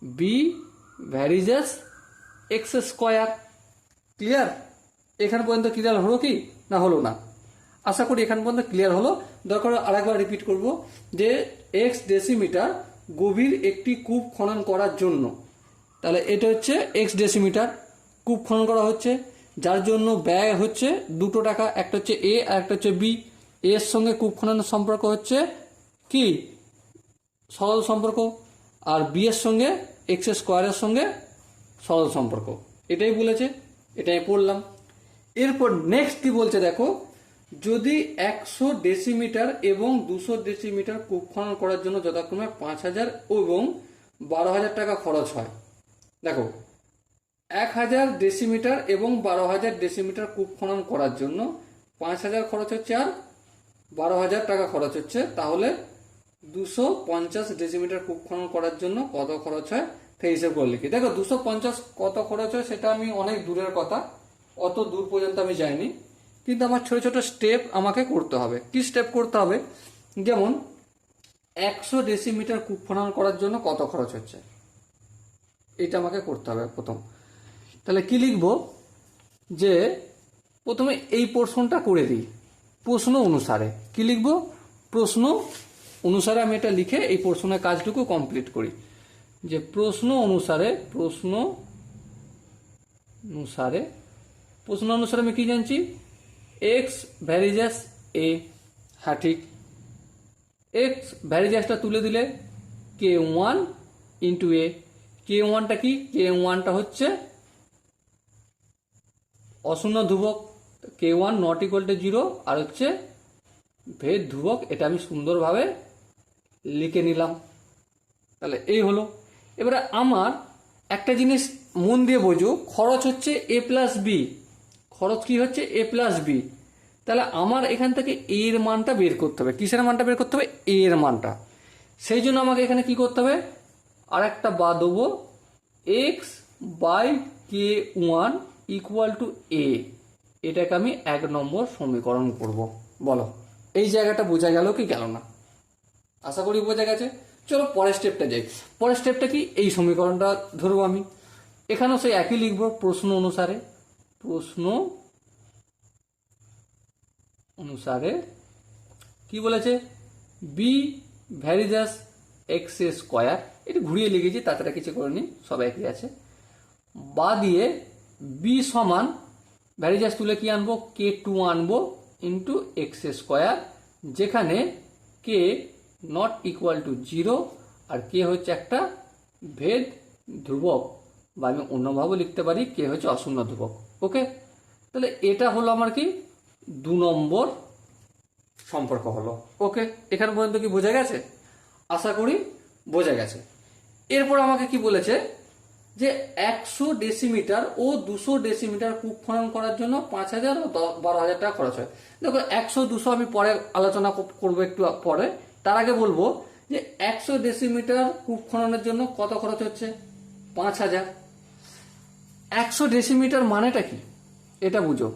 B varies as X square. Clear? এখান পর্যন্ত ক্লিয়ার হলো কি না হলো না? আশা করি এখান পর্যন্ত ক্লিয়ার হলো। দরকার আরেকবার রিপিট করব যে এক্স ডেসিমিটার গভীর একটি কূপ খনন করার জন্য, তাহলে এটা হচ্ছে এক্স ডেসিমিটার কূপ খনন করা হচ্ছে, যার জন্য ব্যয় হচ্ছে 2 টাকা। একটা হচ্ছে এ আর একটা হচ্ছে বি। এর সঙ্গে কূপ খননের সম্পর্ক হচ্ছে কি সরল সম্পর্ক, আর বি এর সঙ্গে এক্স স্কোয়ারের সঙ্গে সরল সম্পর্ক। এটাই বলেছে, এটাই পড়লাম। এরপর নেক্সট কি বলছে দেখো, যদি 100 ডেসিমিটার এবং 200 ডেসিমিটার কূপ খনন করার জন্য যথাক্রমে 5,000 এবং 12,000 টাকা খরচ হয়। দেখো 1,000 ডেসিমিটার এবং 12,000 ডেসিমিটার কূপ খনন করার জন্য 5,000 খরচ হচ্ছে আর 12,000 টাকা খরচ হচ্ছে, তাহলে 250 ডেসিমিটার কূপ খনন করার জন্য কত খরচ হয় সেই হিসেব করে লিখি। দেখো 250 কত খরচ হয় সেটা আমি অনেক দূরের কথা, অত দূর পর্যন্ত আমি যাইনি, কিন্তু আমার ছোট ছোট স্টেপ আমাকে করতে হবে। কি স্টেপ করতে হবে, যেমন 100 ডেসিমিটার কূপ খনন করার জন্য কত খরচ হচ্ছে এটা আমাকে করতে হবে প্রথম। তাহলে কি লিখব, যে প্রথমে এই পোর্শনটা করে দিই প্রশ্ন অনুসারে। কি লিখব, প্রশ্ন অনুসারে আমি এটা লিখে এই পোর্শনের কাজটুকু কমপ্লিট করি। যে প্রশ্ন অনুসারে আমি কি জানছি, এক্স ভ্যারিজাস এ। হ্যাঁ ঠিক, এক্স ভ্যারিজাসটা তুলে দিলে কে ওয়ান ইন্টু এ। কে ওয়ানটা কি, কে ওয়ানটা হচ্ছে অশূন্য ধ্রুবক, কে ওয়ান নট ইকুয়াল টু 0, আর হচ্ছে ভেদ ধ্রুবক। এটা আমি সুন্দরভাবে লিখে নিলাম। তাহলে এই হলো। এবারে আমার একটা জিনিস মন দিয়ে বোঝো, খরচ হচ্ছে এ প্লাস বি, খরচ কি হচ্ছে এ প্লাস বি। তাহলে আমার এখান থেকে এর মানটা বের করতে হবে। কিসের মানটা বের করতে হবে? এর মানটা। সেই জন্য আমাকে এখানে কি করতে হবে? আর একটা বা দেবো, x by K one equal to a. এটাকে আমি 1 নম্বর সমীকরণ করব। বলো এই জায়গাটা বোঝা গেল কি গেল না? আশা করি বোঝা গেছে। চলো পরের স্টেপটা যাই। পরের স্টেপটা কি? এই সমীকরণটা ধরবো আমি, এখানেও সেই একই লিখবো প্রশ্ন অনুসারে। প্রশ্ন অনুসারে কি বলেছে? বি ভ্যারিজাস এক্স স্কোয়ার, এটা ঘুরিয়ে লিখেছি, তাছাড়া কিছু করিনি, সব একই আছে। বা দিয়ে বি সমান ভ্যারিজাস তুলে কি আনবো? কে টু আনবো ইন্টু এক্স স্কোয়ার, যেখানে কে নট ইকুয়াল টু 0 আর কে হচ্ছে একটা ভেদ ধ্রুবক, বা আমি অন্যভাবে লিখতে পারি কে হচ্ছে অশূন্য ধ্রুবক। ওকে, তাহলে এটা হলো আমার কি 2 নম্বর সম্পর্ক হলো। ওকে, এখান পর্যন্ত কি বোঝা গেছে? আশা করি বোঝা গেছে। এরপর আমাকে কি বলেছে যে 100 ডেসিমিটার ও 200 ডেসিমিটার কূপ খনন করার জন্য 5000 ও 12,000 টাকা খরচ হয়। দেখো 100 200 আমি পরে আলোচনা করবো একটু পরে। তার আগে বলবো যে 100 ডেসিমিটার কূপ খননের জন্য কত খরচ হচ্ছে? 5000। 100 ডেসিমিটার মানেটা কি এটা বুঝো।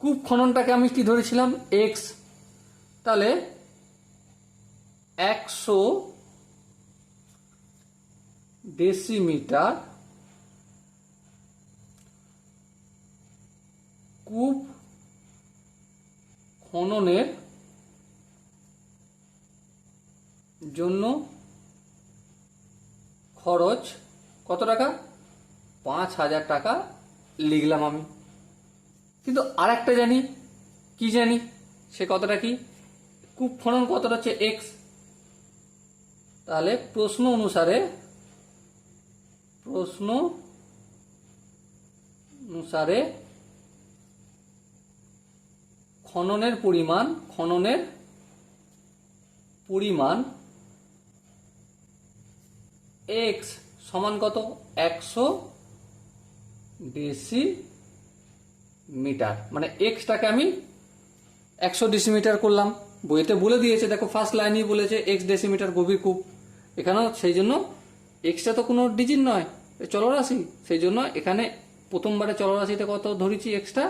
কূপ খননটাকে আমি কি ধরেছিলাম? এক্স। তাহলে 100 ডেসিমিটার কূপ খননের জন্য খরচ কত টাকা? 5000 টাকা লিখলাম আমি। কিন্তু আর একটা জানি, কি জানি সে কতটা কি? কূপ খনন কতটা হচ্ছে এক্স। তাহলে প্রশ্ন অনুসারে খননের পরিমাণ এক্স সমান কত? 100 ডেসিমিটার। মানে এক্সটাকে আমি 100 ডেসিমিটার করলাম। বইতে বলে দিয়েছে, দেখো ফার্স্ট লাইনেই বলেছে এক্স ডেসিমিটার গভীর কূপ। এখানেও সেই জন্য এক্সটা তো কোনো ডিজিট নয়, চলরাশি, সেই জন্য এখানে প্রথমবারে চলরাশিতে কত ধরেছি এক্সটা,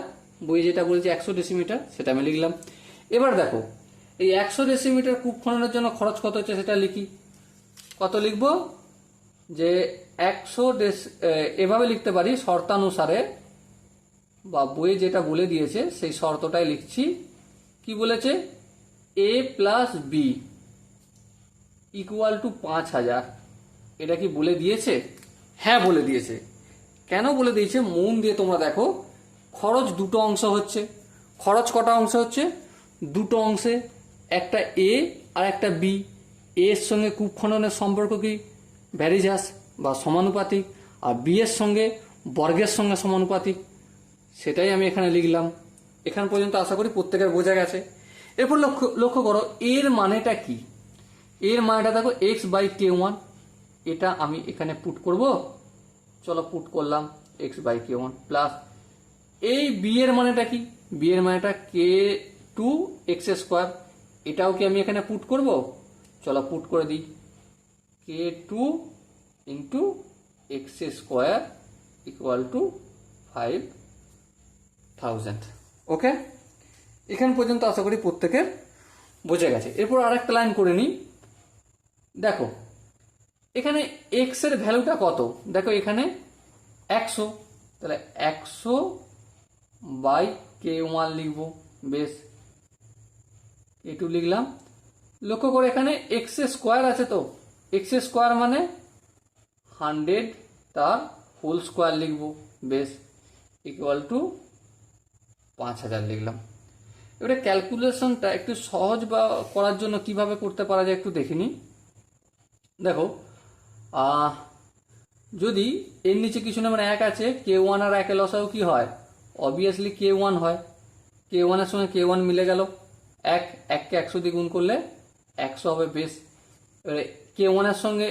বই যেটা বলেছে 100 ডেসিমিটার সেটা আমি লিখলাম। এবার দেখো এই 100 ডেসিমিটার কূপ খননের জন্য খরচ কত হচ্ছে সেটা লিখি। কত লিখব? যে 100 এভাবে লিখতে পারি শর্তানুসারে, বা বইয়ে যেটা বলে দিয়েছে সেই শর্তটাই লিখছি। কি বলেছে? এ প্লাস বি ইকুয়াল টু 5000। এটা কি বলে দিয়েছে? হ্যাঁ বলে দিয়েছে। কেন বলে দিয়েছে মন দিয়ে তোমরা দেখো। খরচ দুটো অংশ হচ্ছে। খরচ কটা অংশ হচ্ছে? দুটো অংশে, একটা এ আর একটা বি। এর সঙ্গে কূপ খননের সম্পর্ক কি? ভ্যারিজাস বা সমানুপাতিক। আর বি এর সঙ্গে বর্গের সঙ্গে সমানুপাতিক, সেটাই আমি এখানে লিখলাম। এখান পর্যন্ত আশা করি প্রত্যেকের বোঝা গেছে। এরপর লক্ষ্য করো এর মানেটা কি। এর মানেটা দেখো এক্স বাই কে ওয়ান, এটা আমি এখানে পুট করব। চলো পুট করলাম X by K one plus এই বি এর মানেটা কি? বি এর মানেটা কে টু এক্স স্কোয়ার, এটাও কি আমি এখানে পুট করব? চলো পুট করে দিই, k two into x square equal to 5000। Okay, এখান পর্যন্ত আশা করি প্রত্যেকের বোঝা গেছে। এরপর আরেকটা লাইন করে নিই। দেখো এখানে এক্স এর ভ্যালুটা কত? দেখো এখানে 100, তাহলে 100 বাই কে ওয়ান লিখবো। বেশ, কে টু লিখলাম। লক্ষ্য করে এখানে এক্স স্কোয়ার আছে, তো এক্স স্কোয়ার মানে 100 তার হোল স্কোয়ার লিখবো। বেশ, ইকুয়াল টু 5000 লিখলাম। এবারে ক্যালকুলেশনটা একটু সহজ বা করার জন্য কিভাবে করতে পারা যায় একটু দেখিনি। দেখো যদি এর নিচে কিছু না মানে 1 আছে, কে ওয়ান আর 1 লসাও কি হয়? অবভিয়াসলি কে ওয়ান হয়। কে ওয়ানের সঙ্গে কে ওয়ান মিলে গেল, 1 কে 100 দিয়ে গুণ করলে 100 হবে। বেশ, এবারে কে ওয়ানের সঙ্গে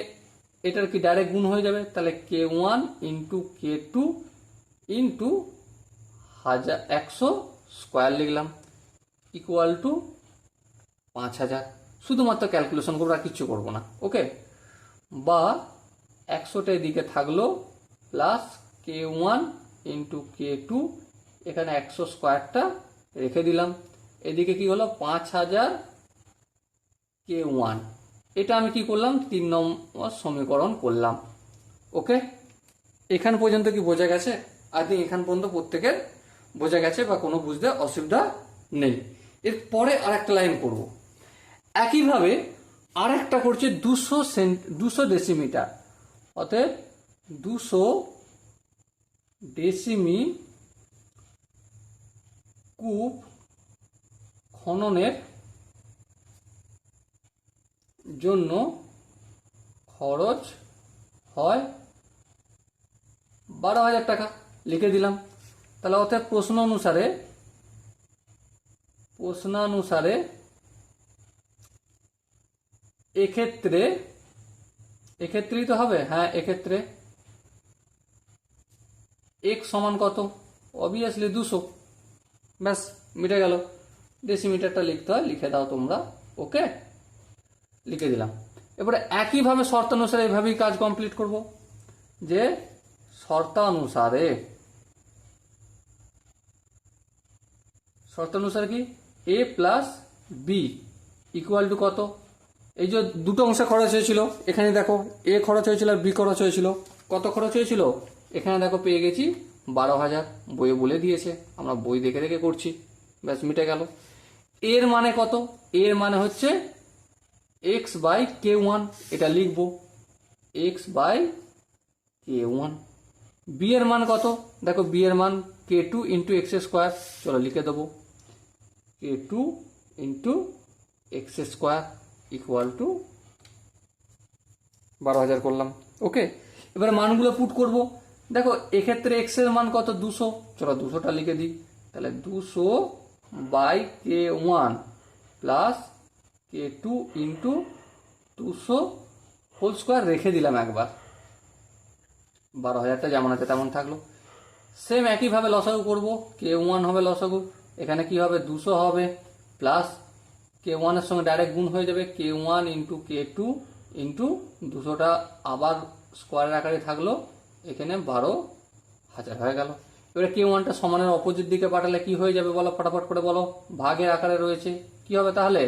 এটার কি ডাইরেক্ট গুণ হয়ে যাবে, তাহলে কে one into k two into 100 square লিখলাম ইকুয়াল টু 5000। শুধুমাত্র ক্যালকুলেশন করবো, আর কিচ্ছু করবো না। ওকে, বা 100টা এদিকে থাকলো plus k one into k two, এখানে 100 স্কোয়ারটা রেখে দিলাম, এদিকে কি হলো 5000 কে ওয়ান। এটা আমি কি করলাম, 3 নম্বর সমীকরণ করলাম। ওকে, এখান পর্যন্ত কি বোঝা গেছে? আই থিঙ্ক এখান পর্যন্ত প্রত্যেকের বোঝা গেছে বা কোনো বুঝতে অসুবিধা নেই। এরপরে আর একটা লাইন করব, একইভাবে আর একটা করছে 200 ডেসিমিটার, অতএব 200 ডেসিমি কূপ খননের জন্য খরচ হয় 12,000 টাকা, লিখে দিলাম। তাহলে অর্থাৎ প্রশ্ন অনুসারে এক্ষেত্রেই তো হবে, হ্যাঁ এক্ষেত্রে x সমান কত, অবভিয়াসলি 200, ব্যাস মিটে গেল। ডেসিমিটারটা লিখতে হয়, লিখে দাও তোমরা। ওকে, লিখে দিলাম। এবারে একইভাবে শর্তানুসারে এভাবেই কাজ কমপ্লিট করব, যে শর্তানুসারে কি a plus B equal to কত, এই যে দুটো অংশে খরচ হয়েছিল, এখানে দেখো a খরচ হয়েছিল আর b খরচ হয়েছিল। কত খরচ হয়েছিল, এখানে দেখো পেয়ে গেছি 12,000, বইয়ে বলে দিয়েছে, আমরা বই দেখে দেখে করছি, ব্যাস মিটে গেল। এর মানে কত, এর মানে হচ্ছে x বাই কে ওয়ান, এটা লিখবো x by K one. B এর মান কত, দেখো বি এর মান k two into x square, চলো লিখে দেবো k two into x square equal to 12,000 করলাম। ওকে, এবারে মানগুলো পুট করব। দেখো এক্ষেত্রে এক্স এর মান কত, 200, চলো 200টা লিখে দিই। তাহলে 200 by K one plus K two into 200 whole square রেখে দিলাম একবার, 12,000টা যেমন আছে তেমন থাকলো। সেম একইভাবে লসাগু করব, কে ওয়ান হবে লসাগু, এখানে কি হবে 200 হবে প্লাস কে ওয়ানের সঙ্গে ডাইরেক্ট গুণ হয়ে যাবে, কে one into k two into 200টা আবার স্কোয়ারের আকারে থাকলো, এখানে 12,000 হয়ে গেল। এবারে কে ওয়ানটা সমানের অপোজিট দিকে পাঠালে কি হয়ে যাবে বলো, ফটাফট করে বলো, ভাগের আকারে রয়েছে, কি হবে তাহলে,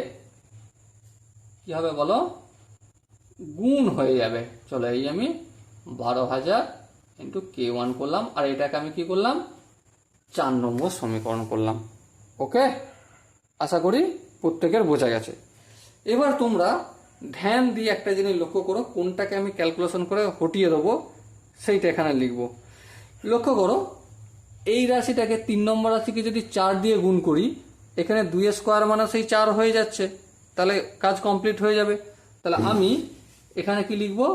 কি হবে বলো, গুণ হয়ে যাবে। চলো এই আমি 12,000 ইন্টু কে ওয়ান করলাম, আর এটাকে আমি কি করলাম, 4 নম্বর সমীকরণ করলাম। ওকে, আশা করি প্রত্যেকের বোঝা গেছে। এবার তোমরা ধ্যান দিয়ে একটা জিনিস লক্ষ্য করো, কোনটাকে আমি ক্যালকুলেশন করে হটিয়ে দেবো সেইটা এখানে লিখবো। লক্ষ্য করো, এই রাশিটাকে 3 নম্বর রাশিকে যদি 4 দিয়ে গুণ করি, এখানে 2 স্কোয়ার মানে সেই 4 হয়ে যাচ্ছে, তাহলে কাজ কমপ্লিট হয়ে যাবে। তাহলে আমি এখানে কি লিখবো,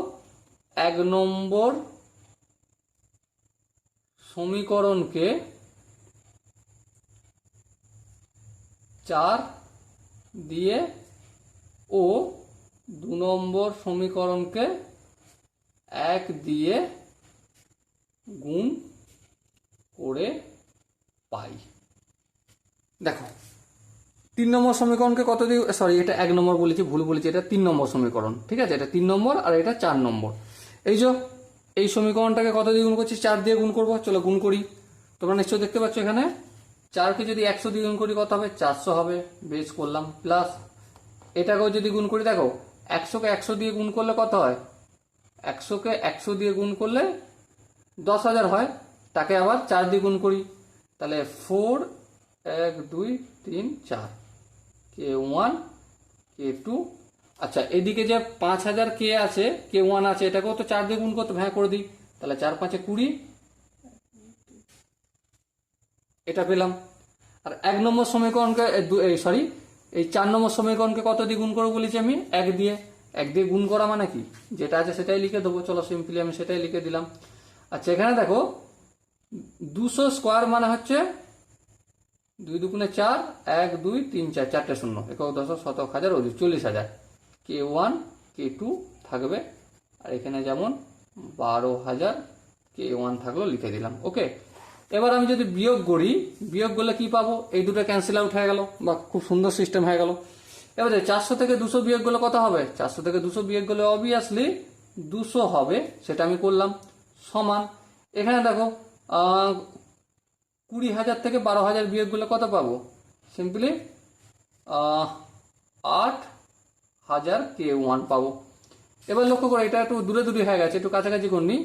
1 নম্বর সমীকরণকে 4 দিয়ে ও 2 নম্বর সমীকরণকে 1 দিয়ে গুণ করে পাই। দেখো 3 নম্বর সমীকরণকে কত দিয়ে, সরি এটা 1 নম্বর বলেছি, ভুল বলেছি, এটা 3 নম্বর সমীকরণ, ঠিক আছে, এটা 3 নম্বর আর এটা 4 নম্বর। এই যে এই সমীকরণটাকে কত দিয়ে গুণ করছি, 4 দিয়ে গুণ করবো, চলো গুণ করি। তোমরা নিশ্চয় দেখতে পাচ্ছ এখানে 4কে যদি 100 দিয়ে গুণ করি কত হবে, 400 হবে, বেশ করলাম। প্লাস এটাকেও যদি গুণ করি, দেখো 100কে 100 দিয়ে গুণ করলে কত হয়, 100কে 100 দিয়ে গুণ করলে 10,000 হয়, তাকে আবার 4 দিয়ে গুণ করি, তাহলে 4 1 2 3 4 কে ওয়ান কে টু। আচ্ছা এদিকে যে 5,000 কে আছে, কে ওয়ান আছে, এটাকেও তো 4 দিয়ে গুণ করতে, হ্যাঁ করে দিই, তাহলে 4 5 20, এটা পেলাম। আর 1 নম্বর সমীকরণকে সরি এই 4 নম্বর সমীকরণকে কত দিয়ে গুণ করবো বলেছি আমি, 1 দিয়ে। 1 দিয়ে গুণ করা মানে কি, যেটা আছে সেটাই লিখে দেবো, চলো সিম্পলি আমি সেটাই লিখে দিলাম। আচ্ছা এখানে দেখো 200 স্কোয়ার মানে হচ্ছে 2 দুগুণে 4, 1 2 3 4, 4টে শূন্য, 1 10 শতক হাজার 40,000, কে ওয়ান K2 থাকবে, আর এখানে যেমন 12,000 K1 থাকলো লিখে দিলাম। ওকে, এবার আমি যদি বিয়োগ করি, বিয়োগ করলে কি পাবো? এই দুটো ক্যান্সেল আউট হয়ে গেল, বা খুব সুন্দর সিস্টেম হয়ে গেল। এবারে 400 থেকে 200 বিয়োগ করলে কত হবে? 400 থেকে 200 বিয়োগ করলে অবভিয়াসলি 200 হবে, সেটা আমি করলাম। সমান এখানে দেখো 20,000 থেকে 12,000 বিয়োগ করলে কত পাবো? সিম্পলি 8,000 K1 পাবো। এবার লক্ষ্য করো, এটা একটু দূরে দূরে হয়ে গেছে, একটু কাছাকাছি করনি।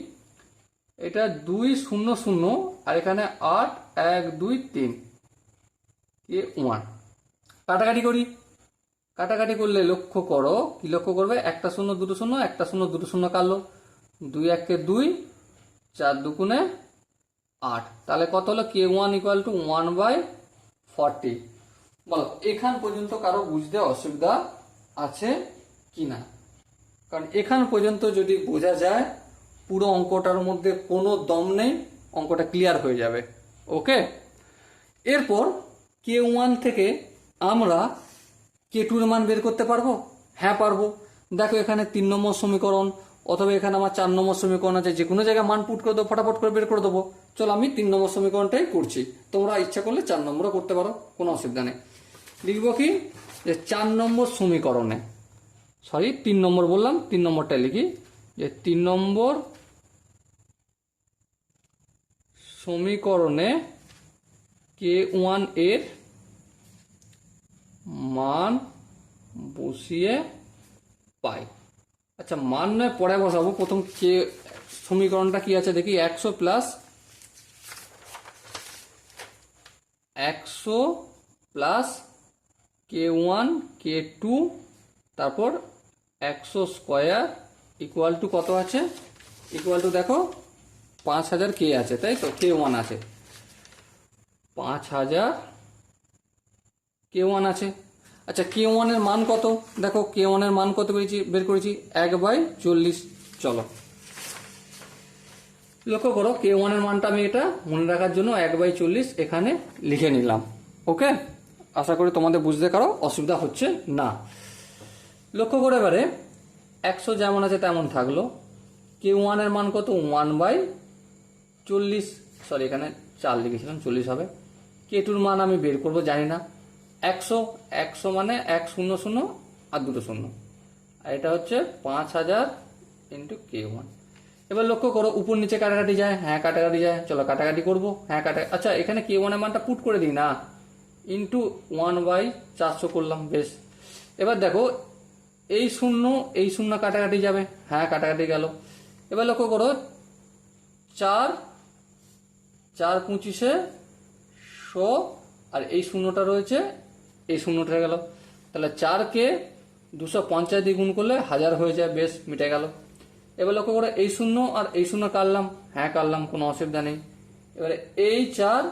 এটা 200 আর এখানে 8 1 2 3 K1। কাটাকাটি করি, কাটাকাটি করলে লক্ষ্য করো, কি লক্ষ্য করবে? একটা শূন্য দুটো শূন্য, একটা শূন্য দুটো শূন্য কাটলো, 2 1 কে 2, 4 2 8। তাহলে কত হলো? K1 equal to 1/40। বলো এখান পর্যন্ত কারো বুঝতে অসুবিধা আছে কিনা? কারণ এখান পর্যন্ত যদি বোঝা যায়, পুরো অঙ্কটার মধ্যে কোনো দম নেই, অঙ্কটা ক্লিয়ার হয়ে যাবে। ওকে, এরপর K1 থেকে আমরা K2 এর মান বের করতে পারবো? হ্যাঁ পারবো। দেখো এখানে 3 নম্বর সমীকরণ, অথবা এখানে আমার 4 নম্বর সমীকরণ আছে, যে কোনো জায়গায় মান পুট করে দেবো, ফটাফট করে বের করে দেবো। চলো আমি 3 নম্বর সমীকরণটাই করছি, তোমরা ইচ্ছা করলে 4 নম্বরও করতে পারো, কোনো অসুবিধা নেই। লিখবো কি? যে 4 নম্বর সমীকরণে, সরি 3 নম্বর বললাম, 3 নম্বরটাই লিখি, যে 3 নম্বর সমীকরণে K1 এর মান বসিয়ে পাই। আচ্ছা, মান নয় পরে বসাবো, প্রথম কে সমীকরণটা কি আছে দেখি। 100 প্লাস K1 K2 তারপর 100 স্কোয়ার ইকুয়াল টু কত আছে? ইকুয়াল টু দেখো 5,000 K আছে, তাই তো? K1 আছে 5,000 K1 আছে। আচ্ছা, K1 এর মান কত? দেখো K1 এর মান কত বের করেছি? 1/40। চলো লক্ষ্য করো, K1 এর মানটা আমি এটা মনে রাখার জন্য 1/40 এখানে লিখে নিলাম। ওকে, আশা করি তোমাদের বুঝতে কারো অসুবিধা হচ্ছে না। লক্ষ্য করে এবারে 100 যেমন আছে তেমন থাকলো। K1 এর মান কত? 1/40, সরি এখানে 4 লিখেছিলাম, 40 হবে। K2 এর মান আমি বের করব, জানি না। 100 মানে 100 আর দুটো শূন্য, আর এটা হচ্ছে 5,000 ইন্টু K1। এবার লক্ষ্য করো, উপর নিচে কাটাকাটি যায়। হ্যাঁ কাটাকাটি যায়, চলো কাটাকাটি করবো। হ্যাঁ আচ্ছা এখানে K1 এর মানটা পুট করে দিই না, ইন্টু 1/400 করলাম, বেশ। এবার দেখো এই শূন্য কাটাকাটি যাবে। হ্যাঁ কাটাকাটি গেল। এবার লক্ষ্য করো, 4 4 25 100, আর এই শূন্যটা রয়েছে, এই শূন্যটা গেল। তাহলে 4কে 250 দিয়ে গুণ করলে 1000 হয়ে যায়, বেশ মিটে গেল। এবার লক্ষ্য করো, এই শূন্য আর এই শূন্য কাটলাম। হ্যাঁ কাটলাম, কোনো অসুবিধা নেই। এবারে এই 4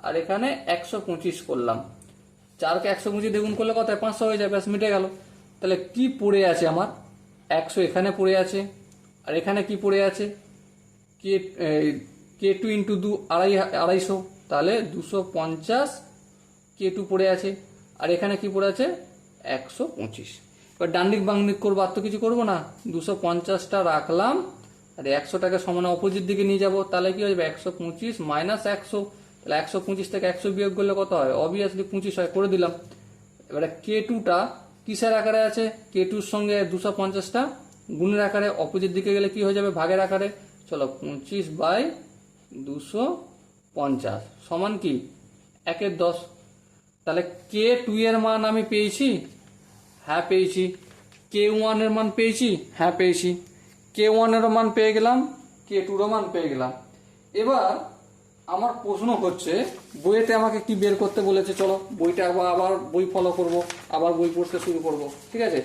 আর এখানে 125 করলাম। 4কে 125 দিয়ে গুণ করলে কত হয়? 500 হয়ে যায়, বেশ মিটে গেল। তাহলে কি পড়ে আছে আমার? 100 এখানে পড়ে আছে, আর এখানে কি পড়ে আছে? K2 ইন্টু 250, তাহলে 250 K2 পড়ে আছে, আর এখানে কি পড়ে আছে? 125। এবার ডান দিক বাম দিক করবো, আর তো কিছু করবো না। 250টা রাখলাম, আর 100টাকে সমান অপোজিট দিকে নিয়ে যাব, তাহলে কি হবে? 125 মাইনাস 100, তাহলে 125 থেকে 100 বিয়োগ করলে কত হয়? অবভিয়াসলি 25 হয়, করে দিলাম। এবারে K2টা কিসের আকারে আছে? K2-র সঙ্গে 250টা গুণের আকারে, অপোজিট দিকে গেলে কি হয়ে যাবে? ভাগের আকারে। চলো 25/250 সমান কি? 1/10। তাহলে K2 এর মান আমি পেয়েছি, হ্যাঁ পেয়েছি। K1 এর মান পেয়েছি, হ্যাঁ পেয়েছি। K1 এর মান পেয়ে গেলাম, K2 এর মান পেয়ে গেলাম। এবার আমার প্রশ্ন হচ্ছে, বইয়েতে আমাকে কি বের করতে বলেছে? চলো বইটা আবার বই ফলো করব, আবার বই পড়তে শুরু করব, ঠিক আছে?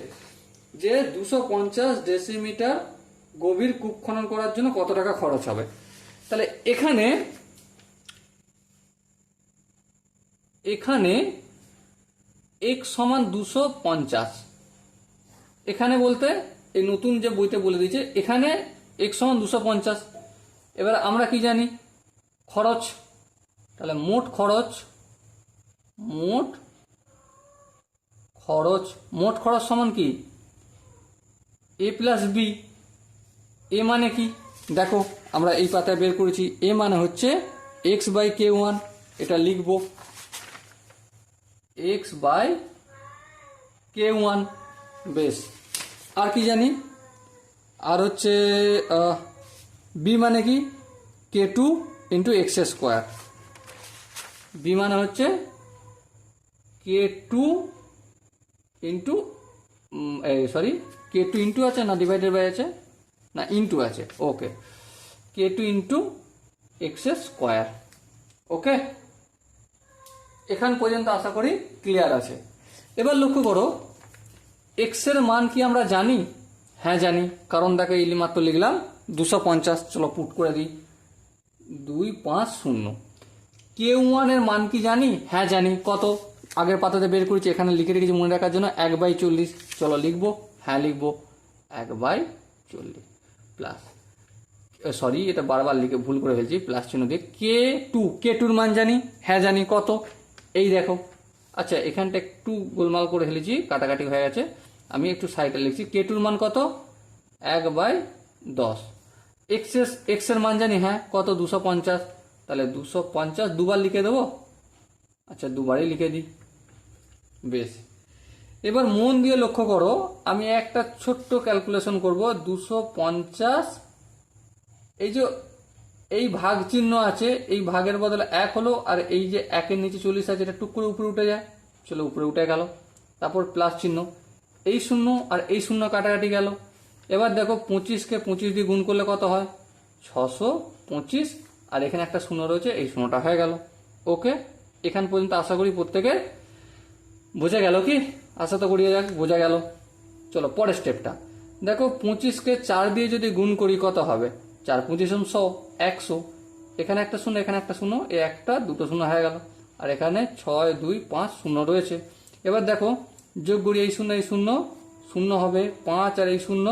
যে 250 ডেসিমিটার গভীর কূপ খনন করার জন্য কত টাকা খরচ হবে। তাহলে এখানে x সমান 250, এখানে বলতে এই নতুন যে বইতে বলে দিয়েছে, এখানে x সমান 250। এবার আমরা কি জানি? খরচ। তাহলে মোট খরচ সমান কি? এ প্লাস বি, এ মানে কি দেখো আমরা এই পাতায় বের করেছি, এ মানে হচ্ছে এক্স বাই কে ওয়ান, এটা লিখবো এক্স বাই কে ওয়ান। বেশ, আর কি জানি, আর হচ্ছে বি মানে কি কে two into x square, b মানে হচ্ছে k two into sorry k two into আছে না ডিভাইডেড বাই আছে না ইন্টু আছে, okay, k two into x square. Okay, এখান পর্যন্ত আশা করি ক্লিয়ার আছে। এবার লক্ষ্য করো এক্স এর মান কি আমরা জানি? হ্যাঁ জানি, কারণ দেখো এই মাত্র লিখলাম 250, চলো পুট করে দিই 250। কে ওয়ানের মান কি জানি? হ্যাঁ জানি, কত? আগের পাতাতে বের করেছি, এখানে লিখে রেখেছি মনে রাখার জন্য 1/40। চলো লিখবো, হ্যাঁ লিখবো 1/40 প্লাস, সরি এটা বারবার লিখে ভুল করে ফেলছি, প্লাস চিহ্ন দিয়ে কে টুর মান জানি? হ্যাঁ জানি, কত? এই দেখো, আচ্ছা এখানটা একটু গোলমাল করে ফেলেছি, কাটাকাটি হয়ে গেছে, আমি একটু সাইডে লিখছি, কে টুর মান কত? 1/10। এক্স এর মান জানি, হ্যাঁ কত? 250, তাহলে 250 দুবার লিখে দেবো, আচ্ছা দুবারই লিখে দিই। বেশ, এবার মন দিয়ে লক্ষ্য করো, আমি একটা ছোট্ট ক্যালকুলেশন করব। 250, এই যে এই ভাগ চিহ্ন আছে, এই ভাগের বদলে 1 হলো, আর এই যে 1-এর নিচে 40 আছে, এটা টুক করে উপরে উঠে যায়, চলো উপরে উঠে গেল, তারপর প্লাস চিহ্ন, এই শূন্য আর এই শূন্য কাটাকাটি গেল। এবার দেখো 25কে 25 দিয়ে গুণ করলে কত হয়? 625, আর এখানে একটা শূন্য রয়েছে, এই শূন্যটা হয়ে গেল। ওকে, এখান পর্যন্ত আশা করি প্রত্যেকে বোঝা গেল কি? আশা তো করিয়ে যাক বোঝা গেল। চলো পরের স্টেপটা দেখো, 25কে 4 দিয়ে যদি গুণ করি কত হবে? 4 25 100, 100, এখানে একটা শূন্য এখানে একটা শূন্য, এই একটা দুটো শূন্য হয়ে গেল, আর এখানে 6 2 5 শূন্য রয়েছে। এবার দেখো যোগ করি, এই শূন্য শূন্য হবে 5, আর এই শূন্য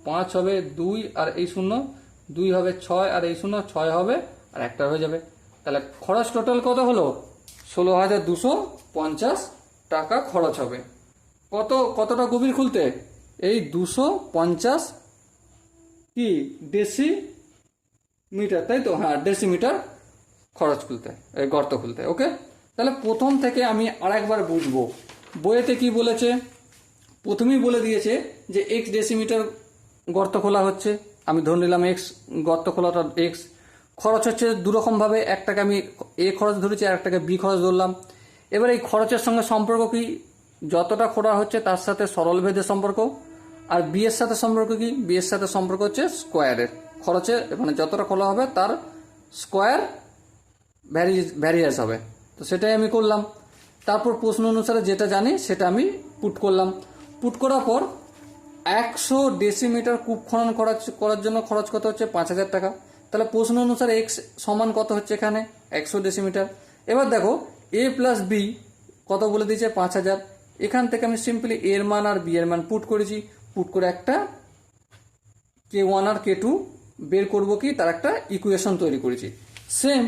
5 হবে 2, আর এই শূন্য 2 হবে 6, আর এই শূন্য 6 হবে, আর একটা হয়ে যাবে। তাহলে খরচ টোটাল কত হলো? 16,250 টাকা খরচ হবে। কতটা গভীর খুলতে? এই 250 কি ডেসিমিটার, তাই তো? হ্যাঁ ডেসিমিটার খরচ খুলতে, এই গর্ত খুলতে। ওকে, তাহলে প্রথম থেকে আমি আরেকবার বুঝবো, বইয়েতে কি বলেছে? প্রথমেই বলে দিয়েছে যে এক্স ডেসিমিটার গর্ত খোলা হচ্ছে, আমি ধরে নিলাম এক্স, গর্ত খোলাটা এক্স। খরচ হচ্ছে দুরকমভাবে, একটাকে আমি এ খরচ ধরেছি, আর একটাকে বি খরচ ধরলাম। এবার এই খরচের সঙ্গে সম্পর্ক কি? যতটা খোলা হচ্ছে তার সাথে সরল ভেদের সম্পর্ক। আর বি এর সাথে সম্পর্ক কি? বি এর সাথে সম্পর্ক হচ্ছে স্কোয়ারের, খরচের মানে যতটা খোলা হবে তার স্কোয়ার ভ্যারিয়াস হবে। তো সেটাই আমি করলাম। তারপর প্রশ্ন অনুসারে যেটা জানি সেটা আমি পুট করলাম। পুট করার পর 100 ডেসিমিটার কূপ খনন করার জন্য খরচ কত হচ্ছে? 5,000 টাকা। তাহলে প্রশ্ন অনুসারে এক্স সমান কত হচ্ছে এখানে? 100 ডেসিমিটার। এবার দেখো এ প্লাস বি কত বলে দিয়েছে? 5,000। এখান থেকে আমি সিম্পলি এর মান আর বি এর মান পুট করেছি, পুট করে একটা কে ওয়ান আর কে টু বের করবো কি তার একটা ইকুয়েশন তৈরি করেছি। সেম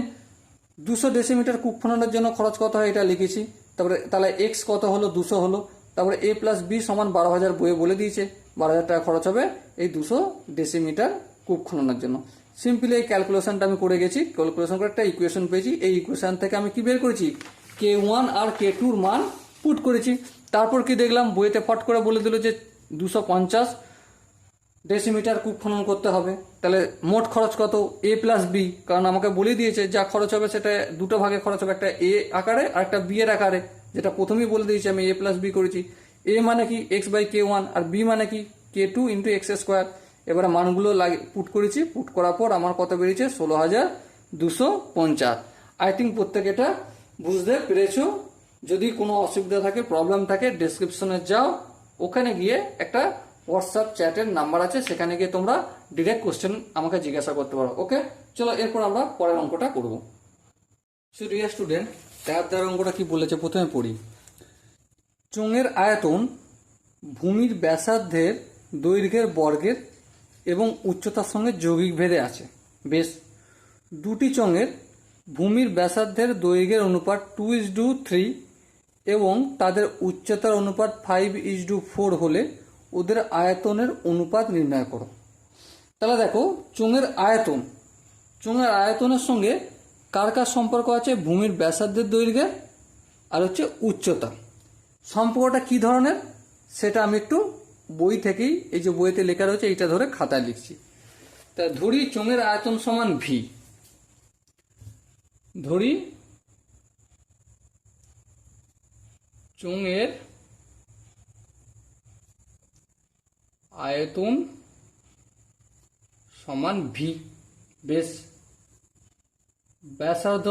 200 ডেসিমিটার কূপ খননের জন্য খরচ কত হয় এটা লিখেছি। তারপরে তাহলে এক্স কত হলো? 200 হলো। তারপরে এ প্লাস বি সমান 12,000 বইয়ে বলে দিয়েছে, 12,000 টাকা খরচ হবে এই 200 ডেসিমিটার কূপ খননের জন্য। সিম্পলি এই ক্যালকুলেশনটা আমি করে গেছি, ক্যালকুলেশন করে একটা ইকুয়েশন পেয়েছি। এই ইকুয়েশন থেকে আমি কি বের করেছি? কে ওয়ান আর কে টুর মান পুট করেছি। তারপর কি দেখলাম, বইয়েতে ফট করে বলে দিল যে 250 ডেসিমিটার কূপ খনন করতে হবে। তাহলে মোট খরচ কত? এ প্লাস বি, কারণ আমাকে বলে দিয়েছে যা খরচ হবে সেটা দুটো ভাগে খরচ হবে, একটা এ আকারে আর একটা বি এর আকারে, যেটা প্রথমেই বলে দিয়েছি আমি এ প্লাস বি করেছি। এ মানে কি? এক্স বাই কে ওয়ান, আর বি মানে কি? কে টু ইন্টু এক্স স্কোয়ার। এবারে মানগুলো পুট করেছি, পুট করার পর আমার কত বেরিয়েছে? 16,250। আই থিঙ্ক প্রত্যেকে এটা বুঝতে পেরেছো। যদি কোনো অসুবিধা থাকে, প্রবলেম থাকে, ডেসক্রিপশনে যাও, ওখানে গিয়ে একটা হোয়াটসঅ্যাপ চ্যাটের নাম্বার আছে, সেখানে গিয়ে তোমরা ডিরেক্ট কোশ্চেন আমাকে জিজ্ঞাসা করতে পারো। ওকে, চলো এরপর আমরা পরের অঙ্কটা করব। ডিয়ার স্টুডেন্ট, দেওয়ার অঙ্কটা কি বলেছে প্রথমে পড়ি। চোঙের আয়তন ভূমির ব্যাসার্ধের দৈর্ঘ্যের বর্গের এবং উচ্চতার সঙ্গে যৌগিক ভেদে আছে। বেশ, দুটি চোঙের ভূমির ব্যাসার্ধের দৈর্ঘ্যের অনুপাত 2:3 এবং তাদের উচ্চতার অনুপাত 5:4 হলে ওদের আয়তনের অনুপাত নির্ণয় করো। তাহলে দেখো চোঙের আয়তনের সঙ্গে কার কার সম্পর্ক আছে? ভূমির ব্যাসার্ধের দৈর্ঘ্যের আর হচ্ছে উচ্চতা। সম্পর্কটা কি ধরনের সেটা আমি একটু বই থেকেই, এই যে বইতে লেখা রয়েছে এইটা ধরে খাতায় লিখছি। তা ধরি চোঙের আয়তন সমান ভি। ধরি চোঙের আয়তন সমান ভি। বেশ, ব্যাসার্ধ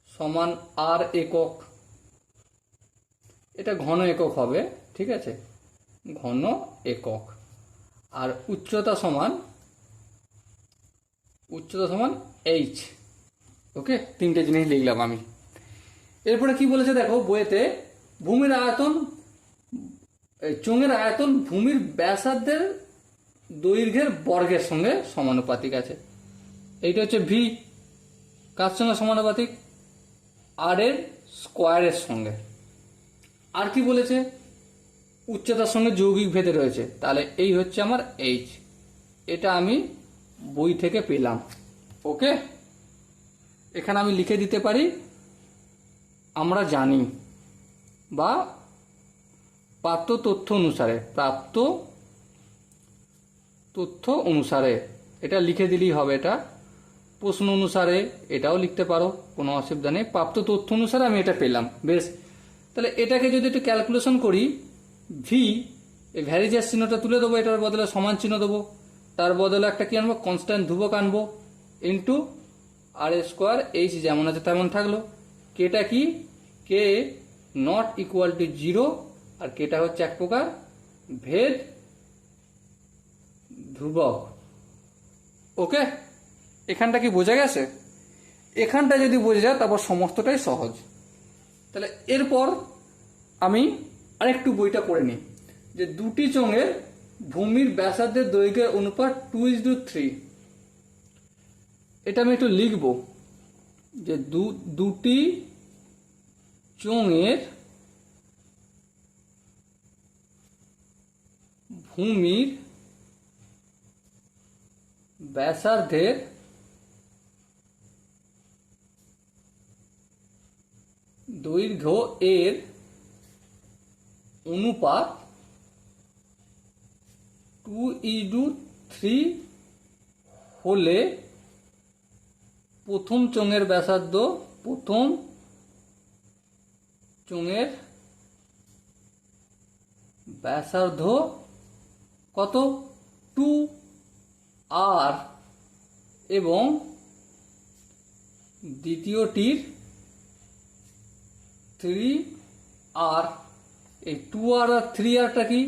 সমান আর একক। এটা ঘন একক হবে, ঠিক আছে, ঘন একক। আর উচ্চতা সমান এইচ। ওকে, তিনটে জিনিস লিখলাম আমি। এরপরে কি বলেছে দেখো বইয়েতে, চোঙের আয়তন ভূমির ব্যাসার্ধের দৈর্ঘ্যের বর্গের সঙ্গে সমানুপাতিক আছে। এইটা হচ্ছে ভি, কার সঙ্গে সমানুপাতিক? আর এর স্কোয়ারের সঙ্গে। আর কি বলেছে? উচ্চতার সঙ্গে যৌগিক ভেদে রয়েছে, তাহলে এই হচ্ছে আমার এইচ। এটা আমি বই থেকে পেলাম। ওকে, এখানে আমি লিখে দিতে পারি আমরা জানি, বা প্রাপ্ত তথ্য অনুসারে এটা লিখে দিলেই হবে। এটা প্রশ্ন অনুসারে এটাও লিখতে পারো, কোনো অসুবিধা নেই। প্রাপ্ত তথ্য অনুসারে আমি এটা পেলাম। বেশ, তাহলে এটাকে যদি একটু ক্যালকুলেশন করি, ভি এই ভ্যারিজিয়াস চিহ্নটা তুলে দেবো, এটার বদলে সমান চিহ্ন দেবো, তার বদলে একটা কি আনবো? কনস্ট্যান্ট ধ্রুবক আনবো, ইন্টু আর স্কোয়ার এইচ যেমন আছে তেমন থাকলো। কেটা কি? কে নট ইকুয়াল টু 0, আর কেটা হচ্ছে এক প্রকার ভেদ ধ্রুবক। ওকে, এখানটা কি বোঝা গেছে? এখানটা যদি বোঝা যায় তারপর সমস্তটাই সহজ। তাহলে এরপর আমি আরেকটু বইটা করে নিই, যে দুটি চোঙের ভূমির ব্যাসার্ধের দৈর্ঘ্যের অনুপাত 2:3। এটা আমি একটু লিখব, যে দুটি চোঙের ভূমির ব্যাসার্ধের দৈর্ঘ্য এর অনুপাত 2:3 হলে প্রথম চোঙের ব্যাসার্ধ কত? 2r, এবং দ্বিতীয়টির 3r। এই 2r আর 3rটা কি?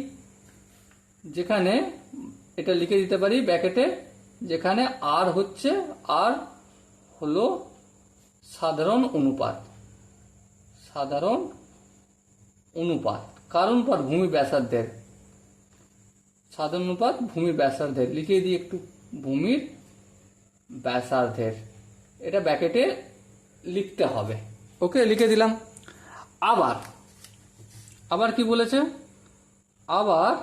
যেখানে এটা লিখে দিতে পারি ব্র্যাকেটে, যেখানে আর হলো সাধারণ অনুপাত। কার অনুপাত? ভূমি ব্যাসার্ধের। সাধারণ অনুপাত ভূমির ব্যাসার্ধের লিখে দিই একটু, ভূমির ব্যাসার্ধের, এটা ব্র্যাকেটে লিখতে হবে। ওকে, লিখে দিলাম। আবার কি বলেছে? আবার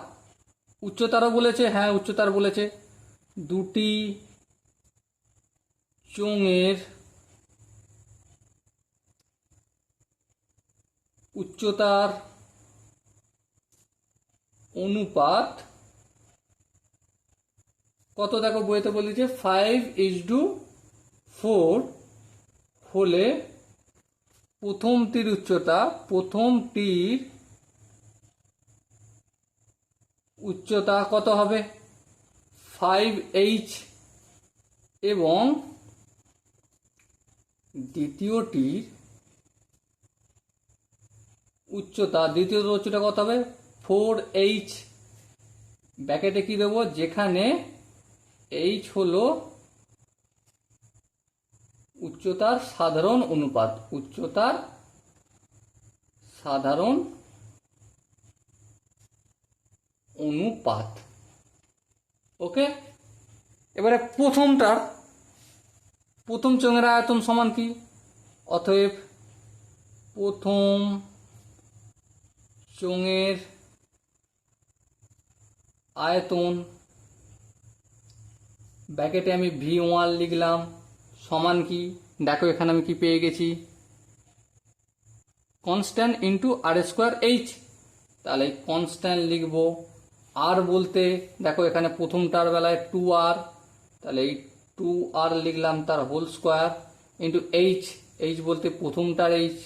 উচ্চতারও বলেছে। হ্যাঁ, উচ্চতার বলেছে। দুটি চোঙের উচ্চতার অনুপাত কত? দেখো বইতে বলেছে 5:4 হলে প্রথমটির উচ্চতা কত হবে? 5h, এবং দ্বিতীয়টির উচ্চতা কত হবে? 4h। ব্র্যাকেটে কি দেবো? যেখানে h হলো উচ্চতার সাধারণ অনুপাত। ওকে, এবারে প্রথম চোঙের আয়তন সমান কি? অতএব প্রথম চোঙের আয়তন ব্র্যাকেটে আমি V1 লিখলাম সমান কি, দেখো এখানে আমি কি পেয়ে গেছি, কনস্ট্যান্ট ইন্টু আর স্কোয়ার এইচ। তাহলে কনস্ট্যান্ট লিখব, আর বলতে দেখো এখানে প্রথমটার বেলায় 2r, তাহলে এই 2r লিখলাম তার whole square into H, H বলতে প্রথমটার এইচ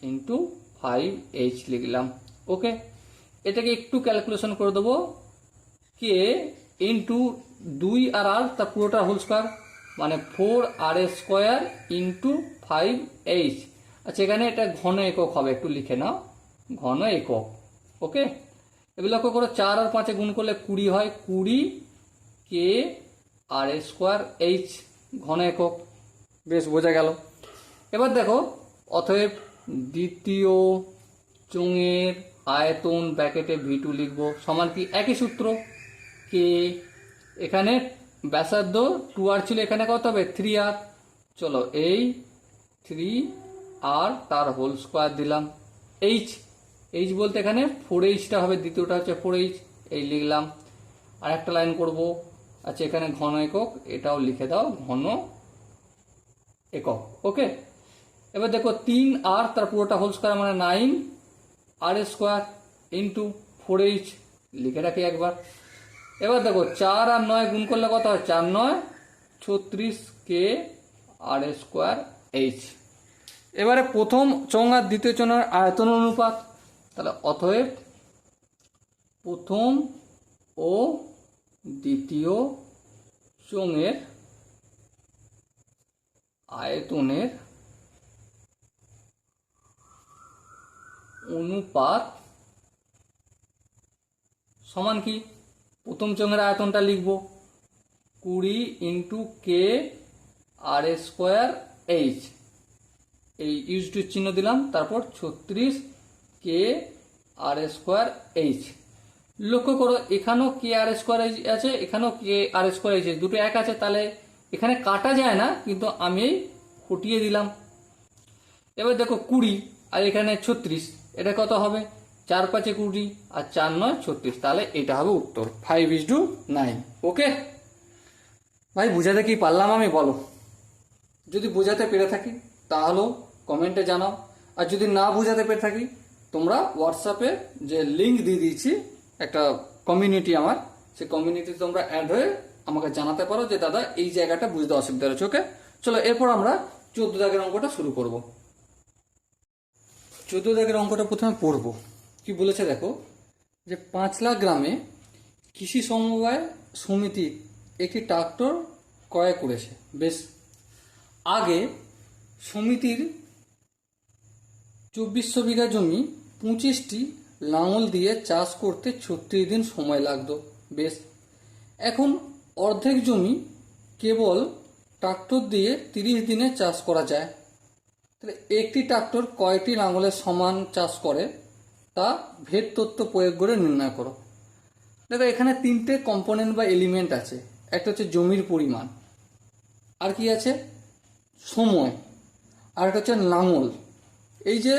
ইন্টু 5h লিখলাম। ওকে, এটাকে একটু ক্যালকুলেশন করে দেবো, কে ইন্টু 2r তার পুরোটা হোল স্কোয়ার মানে 4r স্কোয়ার ইন্টু 5h। আচ্ছা, এখানে এটা ঘন একক হবে, একটু লিখে নাও ঘন একক। ওকে, এগুলো লক্ষ্য করো, 4 আর 5 গুণ করলে 20 হয়, 20 কে আর স্কোয়ার এইচ ঘন একক। বেশ, বোঝা গেল। এবার দেখো, অতএব দ্বিতীয় চোঙের আয়তন ব্র্যাকেটে V2 লিখবো সমান কি, একই সূত্র, কে এখানে ব্যাসার্ধ 2r ছিল, এখানে কত হবে 3r, চলো এই 3r তার হোল স্কোয়ার দিলাম, এইচ, এইচ বলতে এখানে 4hটা হবে, দ্বিতীয়টা হচ্ছে 4h, এই লিখলাম। আর একটা লাইন করব, আচ্ছা এখানে ঘন একক, এটাও লিখে দাও ঘন একক। ওকে, এবার দেখো 3r তার পুরোটা হোল স্কোয়ার মানে 9r স্কোয়ার ইন্টু 4h, লিখে রাখি একবার। এবার দেখো 4 আর 9 গুণ করলে কত হয়, 4 9 36 কে আর স্কোয়ার এইচ। এবারে প্রথম চোঙ আর দ্বিতীয় চোঙের আয়তন অনুপাত, তাহলে অতএব প্রথম ও দ্বিতীয় চোঙের আয়তনের অনুপাত সমান কি, প্রথম চোঙের আয়তনটা লিখব 20 ইন্টু কে আর স্কোয়ার এইচ, এই ইউজ টু চিহ্ন দিলাম, তারপর 36 কে আর স্কোয়ার এইচ। লক্ষ্য করো এখানেও কে আর স্কোয়ার এইচ আছে, এখানেও কে আর স্কোয়ার এইচ, দুটো এক আছে, তাহলে এখানে কাটা যায় না, কিন্তু আমি ফুটিয়ে দিলাম। এবার দেখো 20 আর এখানে 36, এটা কত হবে, 4 5 20 আর 4 9 36, তাহলে এটা হবে উত্তর 5:9। ওকে ভাই, বুঝাতে কি পারলাম আমি, বলো? যদি বোঝাতে পেরে থাকি তাহলেও কমেন্টে জানাও, আর যদি না বোঝাতে পেরে থাকি তোমরা হোয়াটসঅ্যাপে যে লিঙ্ক দিয়ে দিয়েছি একটা কমিউনিটি আমার, সেই কমিউনিটিতে তোমরা অ্যাড হয়ে আমাকে জানাতে পারো যে দাদা এই জায়গাটা বুঝতে অসুবিধা হচ্ছে। ওকে, চলো এরপর আমরা 14 দাগের অঙ্কটা শুরু করব। 14 দাগের অঙ্কটা প্রথমে পড়ব। কি বলেছে দেখো, যে 5 লাখ গ্রামে কৃষি সমবায় সমিতি একটি ট্রাক্টর ক্রয় করেছে। বেশ, আগে সমিতির 2400 বিঘা জমি 25টি লাঙল দিয়ে চাষ করতে 36 দিন সময় লাগতো। বেশ, এখন অর্ধেক জমি কেবল ট্রাক্টর দিয়ে 30 দিনে চাষ করা যায়। তাহলে একটি ট্রাক্টর কয়টি লাঙলের সমান চাষ করে তা ভেদ তত্ত্ব প্রয়োগ করে নির্ণয় করো। দেখো এখানে 3টে কম্পোনেন্ট বা এলিমেন্ট আছে, একটা হচ্ছে জমির পরিমাণ, আর কি আছে সময়, আর একটা হচ্ছে লাঙল। এই যে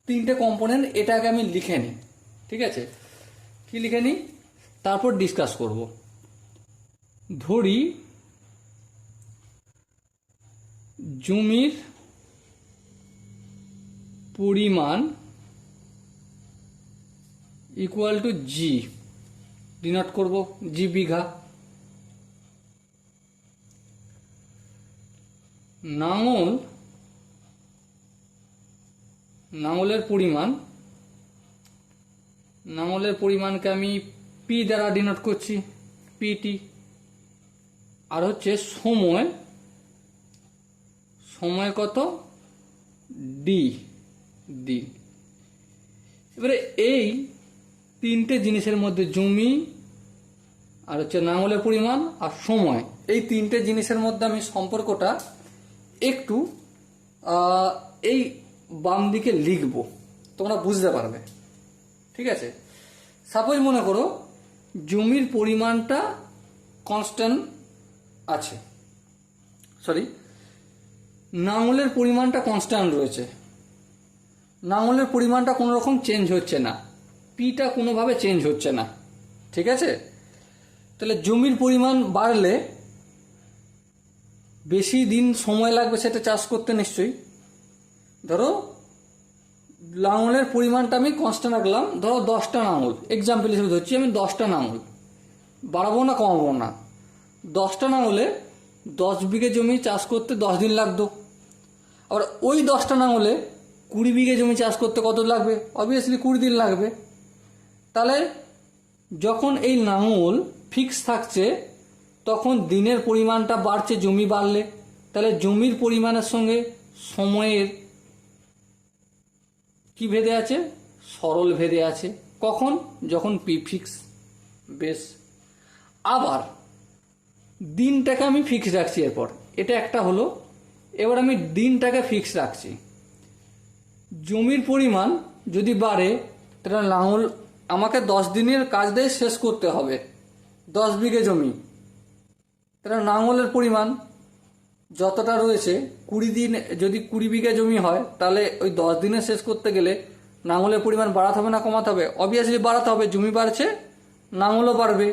3টে কম্পোনেন্ট, এটাকে আমি লিখে নিই, ঠিক আছে? কি লিখে নিই, তারপর ডিসকাস করব। ধরি জমির পরিমাণ ইকুয়াল টু জি, ডিনোট করব জি বিঘা, লাঙলের পরিমাণকে আমি পি দ্বারা ডিনোট করছি, পিটি। আর হচ্ছে সময় কত, ডি। এবারে এই 3টে জিনিসের মধ্যে জমি আর হচ্ছে লাঙলের পরিমাণ আর সময়, এই 3টে জিনিসের মধ্যে আমি সম্পর্কটা একটু এই বাম দিকে লিখব, তোমরা বুঝতে পারবে, ঠিক আছে? সাপোজ মনে করো জমির পরিমাণটা কনস্ট্যান্ট আছে, লাঙলের পরিমাণটা কনস্ট্যান্ট রয়েছে, লাঙলের পরিমাণটা কোনো রকম চেঞ্জ হচ্ছে না, পিটা কোনোভাবে চেঞ্জ হচ্ছে না। ঠিক আছে, তাহলে জমির পরিমাণ বাড়লে বেশি দিন সময় লাগবে সেটা চাষ করতে নিশ্চয়ই। ধরো লাঙলের পরিমাণটা আমি কনস্ট্যান্ট রাখলাম, ধরো 10টা লাঙল, এক্সাম্পল হিসেবে ধরছি আমি 10টা লাঙল, বাড়াবো না কমাবো না। 10টা লাঙলে 10 বিঘে জমি চাষ করতে 10 দিন লাগতো। আবার ওই 10টা লাঙলে 20 বিঘে জমি চাষ করতে কত লাগবে? অবভিয়াসলি 20 দিন লাগবে। তাহলে যখন এই লাঙল ফিক্স থাকছে তখন দিনের পরিমাণটা বাড়ছে জমি বাড়লে, তাহলে জমির পরিমাণের সঙ্গে সময়ের কি ভেদে আছে? সরল ভেদে আছে। কখন? যখন পি ফিক্স। বেশ, আবার দিনটাকে আমি ফিক্স রাখছি। এরপর এটা একটা হলো, এবার আমি দিনটাকে ফিক্স রাখছি। জমির পরিমাণ যদি বাড়ে তাহলে লাঙল আমাকে 10 দিনের কাজ দিয়ে শেষ করতে হবে। 10 বিঘে জমি, তাহলে লাঙলের পরিমাণ যতটা রয়েছে 20 দিন, যদি 20 বিঘা জমি হয় তাহলে ওই 10 দিনে শেষ করতে গেলে লাঙলের পরিমাণ বাড়াতে হবে না কমাতে হবে? অবভিয়াসলি বাড়াতে হবে, জমি বাড়ছে লাঙলও বাড়বে।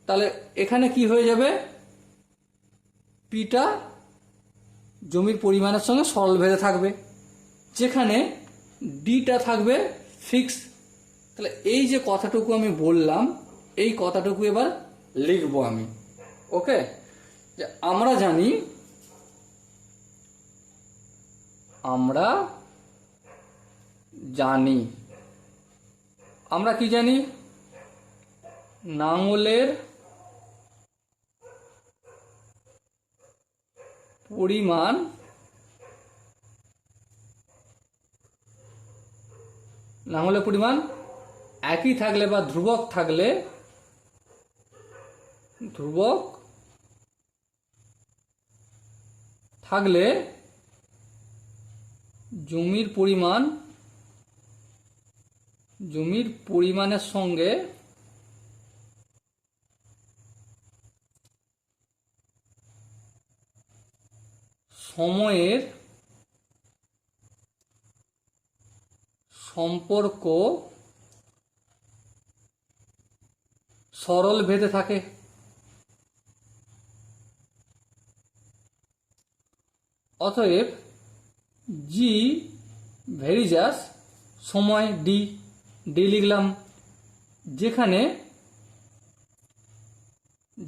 তাহলে এখানে কি হয়ে যাবে? পিটা জমির পরিমাণের সঙ্গে সরল ভেদে থাকবে, যেখানে ডিটা থাকবে ফিক্স। তাহলে এই যে কথাটুকু আমি বললাম, এই কথাটুকু এবার লিখবো আমি। ওকে, যে আমরা জানি আমরা কি জানি? লাঙলের পরিমাণ একই থাকলে বা ধ্রুবক থাকলে জমির পরিমাণের সঙ্গে সময়ের সম্পর্ক সরল ভেদে থাকে। অতএব জি ভেরিজাস সময় ডি লিখলাম,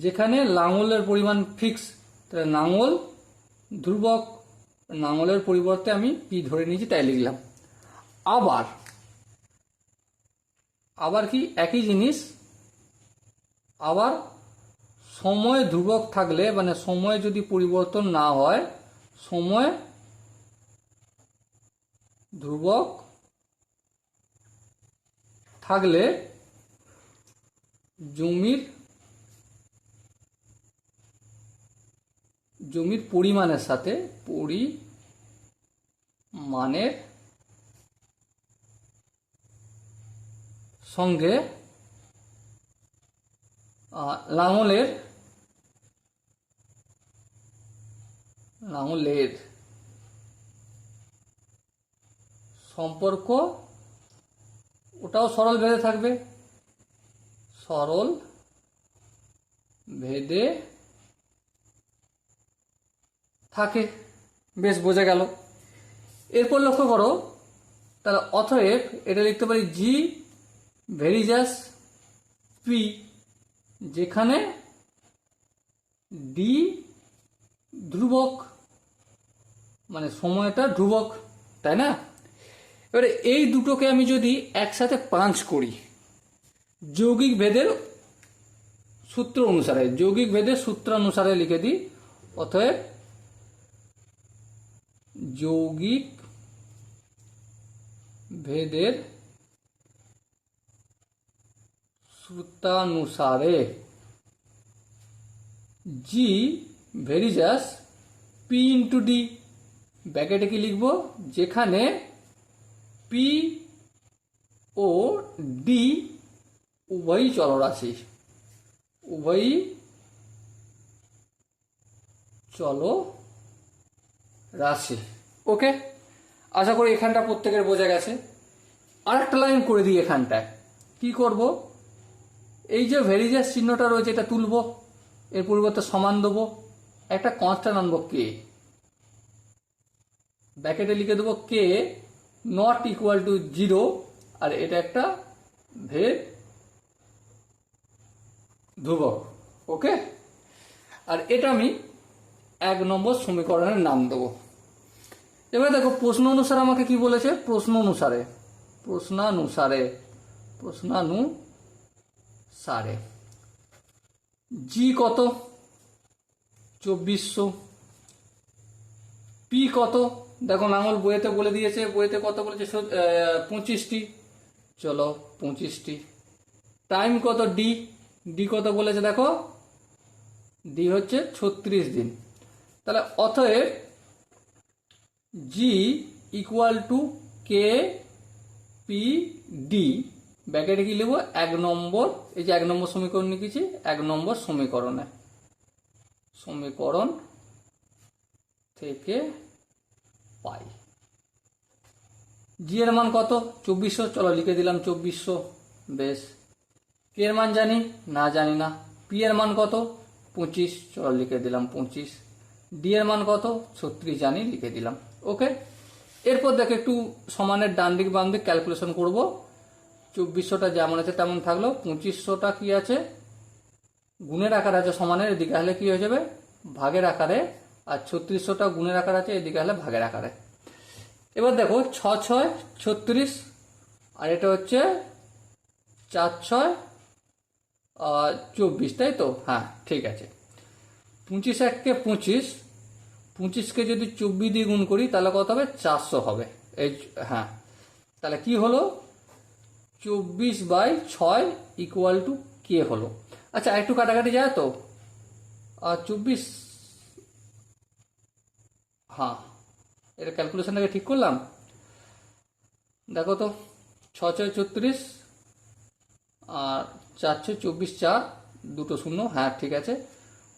যেখানে লাঙলের পরিমাণ ফিক্স, তাহলে লাঙল ধ্রুবক, লাঙলের পরিবর্তে আমি পি ধরে নিয়েছি তাই লিখলাম। আবার কি একই জিনিস, আবার সময় ধ্রুবক থাকলে, মানে সময় যদি পরিবর্তন না হয়, সময় ধ্রুবক থাকলে জমির পরিমাণের সাথে সঙ্গে লাঙলের সম্পর্ক ওটাও সরল ভেদে থাকবে, সরল ভেদে থাকে। বেশ, বোঝা গেল। এরপর লক্ষ্য করো, তাহলে অতএব এটা লিখতে পারি জি ভেরিজাস পি, যেখানে ডি ধ্রুবক, মানে সময়টা ধ্রুবক, তাই না? এবারে এই দুটোকে আমি যদি একসাথে পাঞ্চ করি যৌগিক ভেদের সূত্র অনুসারে লিখে দিই। অতএব যৌগিক ভেদের সূত্রানুসারে জি ভেরিজাস পি ইন্টু ডি, ব্র্যাকেটে কি লিখব? যেখানে পি ও ডি উভয়ই চলরাশি, ওকে, আশা করি এখানটা প্রত্যেকের বোঝা গেছে। আরেকটা লাইন করে দিই এখানটায়। কি করব, এই যে ভেরিজেস চিহ্নটা রয়েছে এটা তুলবো, এর পরিবর্তে সমান দেবো, একটা কনস্ট্যান্ট আনবো কে, ব্র্যাকেটে লিখে দেবো কে নট ইকুয়াল টু 0, আর এটা একটা ভেদ ধ্রুবক। ওকে, আর এটা আমি 1 নম্বর সমীকরণের নাম দেবো। এবার দেখো প্রশ্ন অনুসারে আমাকে কি বলেছে, প্রশ্নানুসারে জি কত, 2400, পি কত, দেখো নাঙল বইয়েতে বলে দিয়েছে, বইয়েতে কত বলেছে 25টি, চলো 25টি। টাইম কত, ডি কত বলেছে দেখো, ডি হচ্ছে 36 দিন। তাহলে অতএব g equal to k p d, ব্র্যাকেটে কি লিখবো 1 নম্বর, এই যে 1 নম্বর সমীকরণ লিখেছি, 1 নম্বর সমীকরণ থেকে পাই। জি এর মান কত, 2400, চলো লিখে দিলাম 2400, বেশ। কে এর মান জানি না, জানি না। পি এর মান কত, 25, চলো লিখে দিলাম 25। ডি এর মান কত, 36 জানি, লিখে দিলাম। ওকে, এরপর দেখো একটু সমানের ডান দিক বাম দিক ক্যালকুলেশন করব। 2400টা যেমন আছে তেমন থাকলো, 2500টা কি আছে গুণের আকার আছে, সমানের এদিকে হলে কি হয়ে যাবে ভাগের আকারে, আর 3600টা গুণের আকার আছে, এদিকে হলে ভাগের আকারে। এবার দেখো 6 6 36, আর এটা হচ্ছে 4 6 24, তাই তো? হ্যাঁ ঠিক আছে। 25 1 25, 25কে যদি 24 দিয়ে গুণ করি তাহলে কত হবে, 400 হবে। এই হ্যাঁ, তাহলে কি হলো 24/6 ইকুয়াল টু কে হলো। আচ্ছা একটু কাটাকাটি যায় তো, 24, হ্যাঁ এটা ক্যালকুলেশনটাকে ঠিক করলাম, দেখো তো 6 6 36 আর 4 6 24, 4 দুটো শূন্য, হ্যাঁ ঠিক আছে।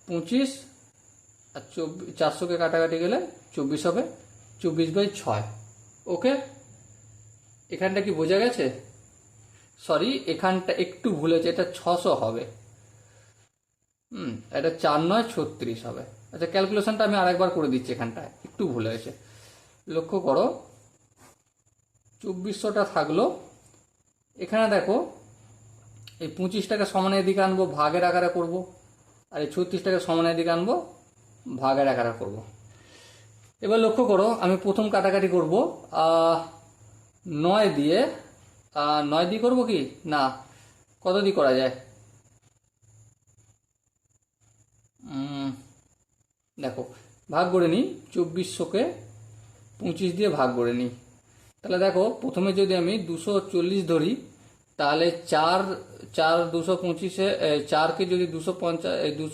25 আর 400কে কাটাকাটি গেলে 24 হবে, 24/6। ওকে, এখানটা কি বোঝা গেছে? সরি, এখানটা একটু ভুল হয়েছে, এটা 600 হবে, এটা 4 9 36 হবে। আচ্ছা ক্যালকুলেশনটা আমি আরেকবার করে দিচ্ছি, এখানটায় একটু ভুল হয়েছে, লক্ষ্য করো। 2400টা থাকলো, এখানে দেখো এই 25টাকে সমানের দিকে আনবো, ভাগের আকারে করব, আর এই 36টাকে সমানের দিকে আনবো, ভাগের আকারে করব। এবার লক্ষ্য করো, আমি প্রথম কাটাকাটি করব 9 দিয়ে, 9 দিয়ে করবো কি না, কত দিয়ে করা যায়, দেখো ভাগ করে নিই, 2400কে 25 দিয়ে ভাগ করে নিই। তাহলে দেখো প্রথমে যদি আমি 240 ধরি, তাহলে 4 4 225-এ 4কে যদি 250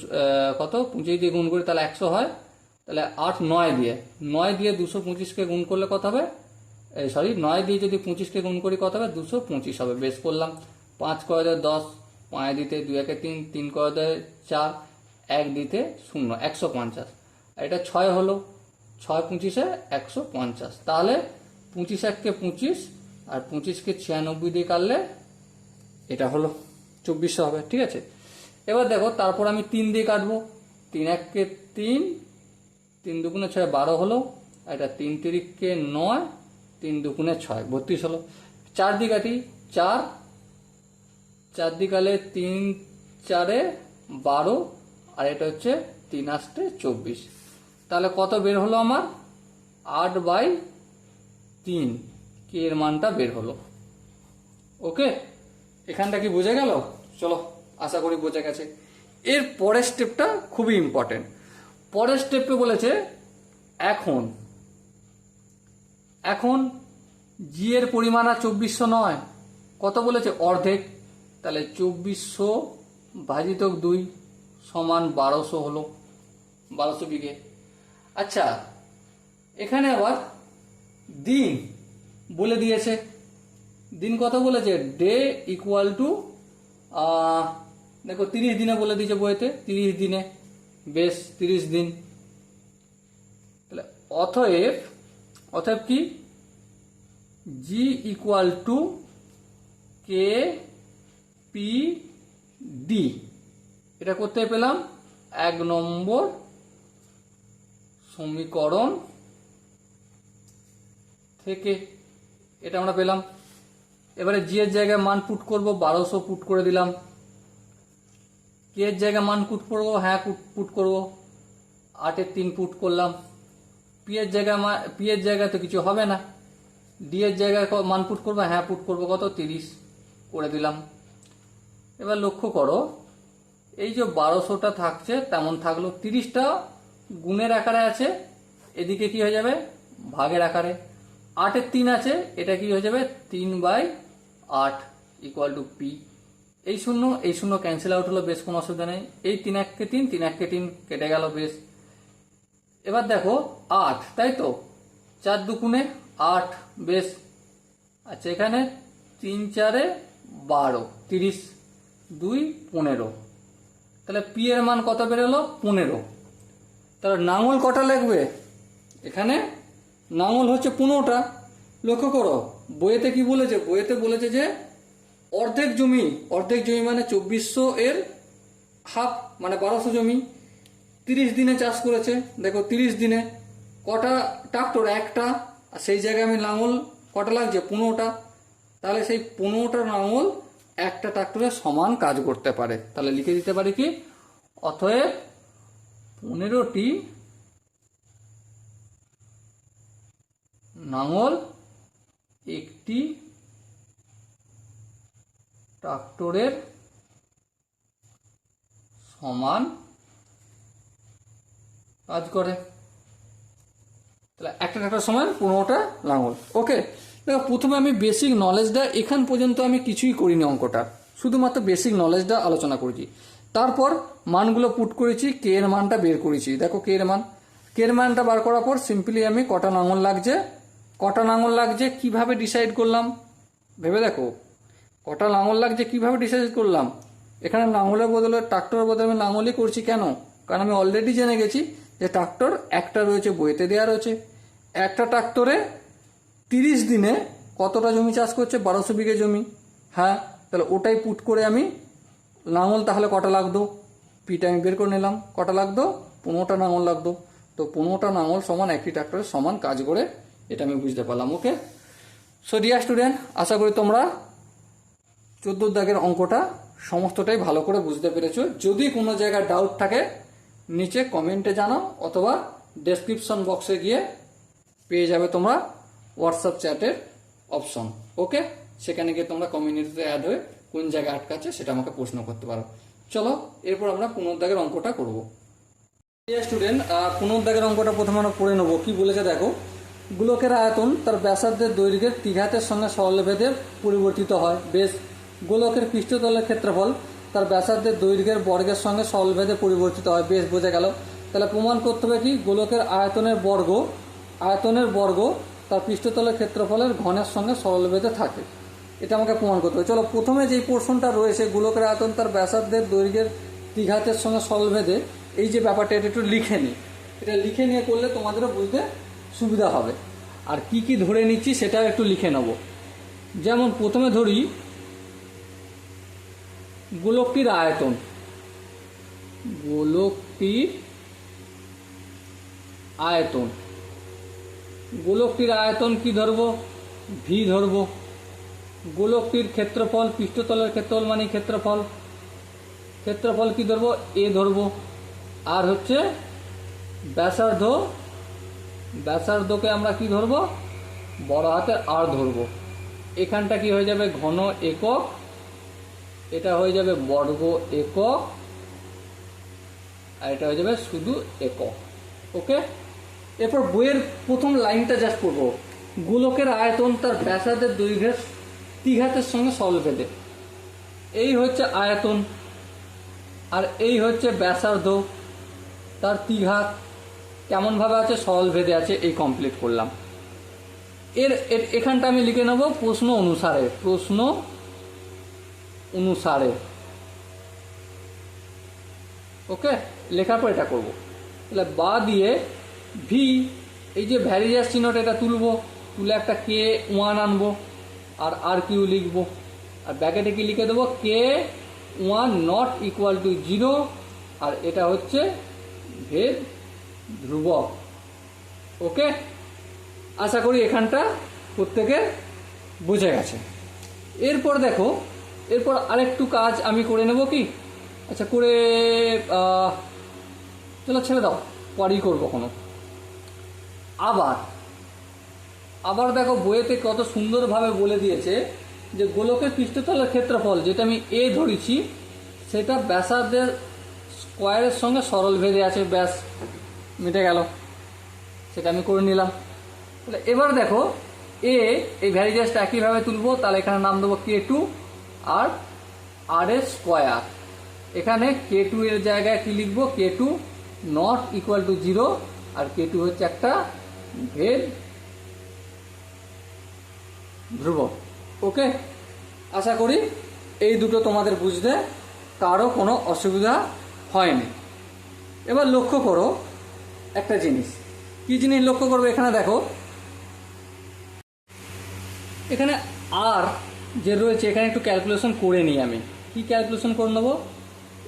কত 25 দিয়ে গুণ করি তাহলে 100 হয়। তাহলে 8 9 দিয়ে 225কে গুণ করলে কত হবে, সরি 9 দিয়ে যদি 25কে গুণ করি কত হবে, 225 হবে। বেশ করলাম, 5 × 10, 5 দিতে 2 1 3, 3 × 4, 1 দিতে 0, 150। আর এটা 6 হলো, 6 25-এ 150। তাহলে 25 1-কে 25 আর 25কে 96 দিয়ে কাটলে এটা হলো 2400 হবে। ঠিক আছে, এবার দেখো তারপর আমি 3 দিয়ে কাটবো, 3 1-কে 3, 3 2 6 12 হলো, আর এটা 3 3-কে 9, 3 2 6 32 হলো। 4 দিয়ে কাটি, 4 4 দিয়ে কাটলে 3 4-এ 12, আর এটা হচ্ছে 3 8-এ 24। তাহলে কত বের হলো আমার, 8/3 কে এর মানটা বের হলো। ওকে, এখানটা কি বোঝা গেল? চলো আশা করি বোঝা গেছে। এর পরের স্টেপটা খুবই ইম্পর্টেন্ট। পরের স্টেপে বলেছে এখন জি এর পরিমাণ আর 2400 নয়, কত বলেছে, অর্ধেক। তাহলে 2400 ভাজিত 2 সমান 1200 হলো, 1200 বিঘে। আচ্ছা এখানে আবার দিন বলে দিয়েছে, দিন কত বলেছে, ডে ইকুয়াল টু দেখো 30 দিনে বলে দিয়েছে বইতে, 30 দিনে, বেশ 30 দিন। তাহলে অতএব কি g equal to k p d. এটা করতে পেলাম 1 নম্বর সমীকরণ থেকে। এটা আমরা পেলাম। এবারে জি এর জায়গায় মান পুট করব, 1200 পুট করে দিলাম। কে এর জায়গায় মান পুট করবো, হ্যাঁ পুট করব, 8-এর 3 পুট করলাম। পি এর জায়গায় তো কিছু হবে না। ডি এর জায়গায় মান পুট করবো, হ্যাঁ পুট করবো, কত 30 করে দিলাম। এবার লক্ষ্য করো, এই যে 1200টা থাকছে তেমন থাকলো, 30টা গুণের আকারে আছে, এদিকে কি হয়ে যাবে ভাগের আকারে। 8-এর 3 আছে, এটা কি হয়ে যাবে 3/8 ইকুয়াল টু পি। এই শূন্য ক্যান্সেল আউট হলো, বেশ কোনো অসুবিধা নেই। এই 3 1 3 3 1 3 কেটে গেল, বেশ। এবার দেখো 8, তাই তো, 4 2 8, বেশ। আচ্ছা, এখানে 3 4 12, 30, 2 15, তাহলে পি এর মান কত বেরোলো 15। তাহলে নাঙল কটা লাগবে, এখানে নাঙল হচ্ছে 15টা। লক্ষ্য করো বইয়েতে কি বলেছে, বইয়েতে বলেছে যে অর্ধেক জমি মানে 2400 এর হাফ মানে 1200 জমি 30 দিনে চাষ করেছে। দেখো 30 দিনে কটা ট্রাক্টর, একটা, আর সেই জায়গায় আমি লাঙল কটা লাগছে 15টা। তাহলে সেই 15টা লাঙল একটা ট্রাক্টরের সমান কাজ করতে পারে। তাহলে লিখে দিতে পারি কি, অতএব 15টি লাঙল একটি ট্রাক্টরের সমান কাজ করে। তাহলে একটা ট্রাক্টর সমান 15টা লাঙল। ওকে, দেখো প্রথমে আমি বেসিক নলেজটা, এখান পর্যন্ত আমি কিছুই করিনি অঙ্কটা, শুধুমাত্র বেসিক নলেজটা আলোচনা করেছি। তারপর মানগুলো পুট করেছি, কে এর মানটা বের করেছি। দেখো কে এর মানটা বার করার পর সিম্পলি আমি কটা লাঙল লাগছে কিভাবে ডিসাইড করলাম, ভেবে দেখো কটা লাঙল লাগছে কিভাবে ডিসাইড করলাম। এখানে লাঙলের বদলে ট্রাক্টরের বদলে আমি লাঙলই করছি, কেন? কারণ আমি অলরেডি জেনে গেছি যে ট্রাক্টর একটা রয়েছে, বইতে দেওয়া রয়েছে। একটা ট্রাক্টরে 30 দিনে কতটা জমি চাষ করছে, 1200 বিঘে জমি। হ্যাঁ, তাহলে ওটাই পুট করে আমি লাঙল তাহলে কটা লাগতো, পিটা আমি বের করে নিলাম, কটা লাগতো 15টা লাঙল লাগতো। তো 15টা লাঙল সমান একটি ট্রাক্টরের সমান কাজ করে, এটা আমি বুঝতে পারলাম। ওকে, সো ডিয়ার স্টুডেন্ট, আশা করি তোমরা 14 দাগের অঙ্কটা সমস্তটাই ভালো করে বুঝতে পেরেছো। যদি কোনো জায়গায় ডাউট থাকে নিচে কমেন্টে জানাও, অথবা ডেসক্রিপশন বক্সে গিয়ে পেয়ে যাবে তোমরা হোয়াটসঅ্যাপ চ্যাটের অপশন। ওকে, সেখানে গিয়ে তোমরা কমিউনিটিতে অ্যাড হয়ে কোন জায়গায় আটকাচ্ছে সেটা আমাকে প্রশ্ন করতে পারো। চলো এরপর আমরা 15 দাগের অঙ্কটা করবো। স্টুডেন্ট, 15 দাগের অঙ্কটা প্রথমে আমরা পড়ে নেবো। কি বলেছে দেখো, গোলকের আয়তন তার ব্যাসার্ধের দৈর্ঘ্যের ত্রিঘাতের সঙ্গে সরলভেদে পরিবর্তিত হয়। বেশ, গোলকের পৃষ্ঠতলের ক্ষেত্রফল তার ব্যাসার্ধের দৈর্ঘ্যের বর্গের সঙ্গে সরলভেদে পরিবর্তিত হয়। বেশ, বোঝা গেল। তাহলে প্রমাণ করতে হবে কি, গোলকের আয়তনের বর্গ তার পৃষ্ঠতলের ক্ষেত্রফলের ঘনের সঙ্গে সরলভেদে থাকে। এটা আমাকে প্রমাণ করতে হবে। চলো প্রথমে যেই পোর্শনটা রয়েছে, গোলকের আয়তন তার ব্যাসার্ধের দৈর্ঘ্যের ত্রিঘাতের সঙ্গে সরলভেদে, এই যে ব্যাপারটা এটা একটু লিখে নিই। এটা লিখে নিয়ে করলে তোমাদেরও বুঝতে সুবিধা হবে। আর কি কি ধরে নিচ্ছি সেটাও একটু লিখে নেব। যেমন প্রথমে ধরি গোলকটির আয়তন, গোলকটির আয়তন কি ধরবো, ভি ধরবো। গোলকটির ক্ষেত্রফল, পৃষ্ঠতলের ক্ষেত্রফল মানে ক্ষেত্রফল কি ধরবো, এ ধরবো। আর হচ্ছে ব্যাসার্ধকে আমরা কি ধরবো, বড় হাতের আর ধরবো। এখানটা কি হয়ে যাবে ঘন একক, এটা হয়ে যাবে বর্গ একক, আর এটা হয়ে যাবে শুধু একক। ওকে, এরপর বইয়ের প্রথম লাইনটা জাস্ট করবো, গোলকের আয়তন তার ব্যাসার্ধের দৈর্ঘ্যের ত্রিঘাতের সঙ্গে সরলভেদে। এই হচ্ছে আয়তন, আর এই হচ্ছে ব্যাসার্ধ, তার ত্রিঘাত কেমনভাবে আছে, সরলভেদে আছে। এই কমপ্লিট করলাম। এখানটা আমি লিখে নেব প্রশ্ন অনুসারে। ওকে, লেখার পর এটা করব। তাহলে বা দিয়ে ভি, এই যে ভ্যারিয়াস চিহ্নটা এটা তুলবো, তুলে একটা কে ওয়ান আনবো আর আর কিউ লিখবো, আর ব্র্যাকেটে কি লিখে দেবো, কে ওয়ান নট ইকুয়াল টু 0, আর এটা হচ্ছে ভেদ ধ্রুবক। ওকে, আশা করি এখানটা প্রত্যেকের বুঝে গেছে। এরপর দেখো, এরপর আরেকটু কাজ আমি করে নেব কি, আচ্ছা করে চলো ছেড়ে দাও, পরেই করবো কোনো। আবার দেখো বইয়েতে কত সুন্দরভাবে বলে দিয়েছে যে গোলকের পৃষ্ঠতলের ক্ষেত্রফল যেটা আমি এ ধরেছি সেটা ব্যাসার্ধের স্কোয়ারের সঙ্গে সরল ভেদে আছে, ব্যাস মিটে গেল, সেটা আমি করে নিলাম। তাহলে এবার দেখো এই ভ্যারিজেসটা একইভাবে তুলবো, তাহলে এখানে নাম দেবো K2 আর আর এর স্কোয়ার। এখানে K2 এর জায়গায় কি লিখবো, K2 not equal to 0, R K2 হচ্ছে একটা ভেদ ধ্রুবক। ওকে, আশা করি এই দুটো তোমাদের বুঝতে কারো কোনো অসুবিধা হয়নি। এবার লক্ষ্য করো একটা জিনিস, কি জিনিস লক্ষ্য করবে, এখানে দেখো এখানে আর যে রয়েছে এখানে একটু ক্যালকুলেশন করে নিই। আমি কি ক্যালকুলেশন করে নেবো,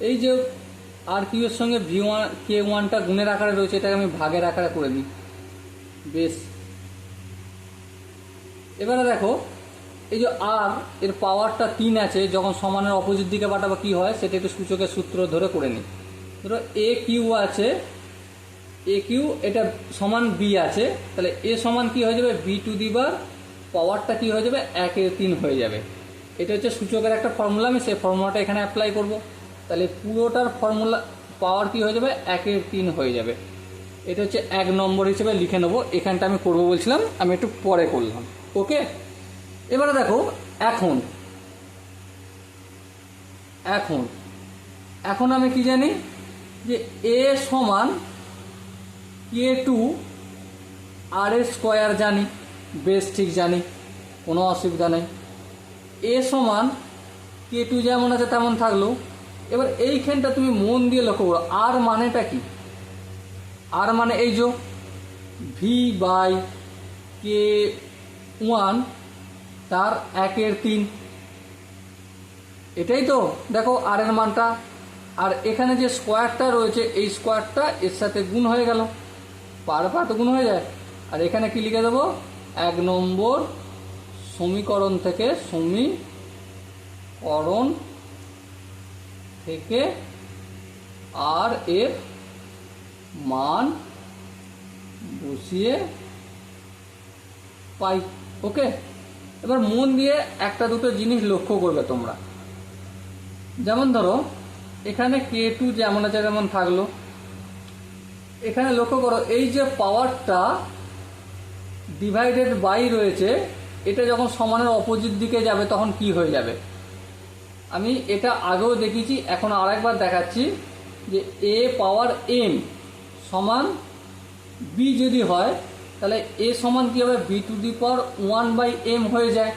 এই যে আর কিউ এর সঙ্গে V1 K1টা গুণের আকারে রয়েছে, এটাকে আমি ভাগের আকারে করে নিই। বেশ, এবারে দেখো এই যে আর এর পাওয়ারটা 3 আছে, যখন সমানের অপোজিট দিকে পাঠাবো কি হয় সেটা একটু সূচকের সূত্র ধরে করে নিই। ধরো এ কিউ আছে, এ কিউ এটা সমান বি আছে, তাহলে এ সমান কি হয়ে যাবে, বি টু দি বার পাওয়ারটা কি হয়ে যাবে, 1/3 হয়ে যাবে। এটা হচ্ছে সূচকের একটা ফর্মুলা, আমি সেই ফর্মুলাটা এখানে অ্যাপ্লাই করব, তাহলে পুরোটার ফর্মুলা পাওয়ার কি হয়ে যাবে, 1/3 হয়ে যাবে। এটা হচ্ছে 1 নম্বর হিসেবে লিখে নেবো। এখানটা আমি করবো বলছিলাম, আমি একটু পরে করলাম। ওকে, এবারে দেখো এখন আমি কি জানি যে এ সমান K2 আর এর স্কোয়ার জানি, বেশ ঠিক জানি, কোনো অসুবিধা নেই। এ সমান K2 যেমন আছে তেমন থাকলো। এবার এইখানটা তুমি মন দিয়ে লক্ষ্য করো, আর মানেটা কি, আর মানে এই যে V/K1 তার 1/3, এটাই তো দেখো আর এর মানটা। আর এখানে যে স্কোয়ারটা রয়েছে এই স্কোয়ারটা এর সাথে গুণ হয়ে গেল, পার তো গুণ হয়ে যায়। আর এখানে কি লিখে দেবো, 1 নম্বর সমীকরণ থেকে আর এর মান বসিয়ে পাই। ওকে, এবার মন দিয়ে একটা দুটো জিনিস লক্ষ্য করবে তোমরা, যেমন ধরো এখানে K2 যেমন আছে তেমন থাকলো। এখানে লক্ষ্য করো এই যে পাওয়ারটা ডিভাইডেড বাই রয়েছে, এটা যখন সমানের অপোজিট দিকে যাবে তখন কি হয়ে যাবে, আমি এটা আগেও দেখিয়েছি, এখন আরেকবার দেখাচ্ছি যে a পাওয়ার m সমান b যদি হয় তাহলে a সমান কি হবে, b to the power 1/m হয়ে যায়।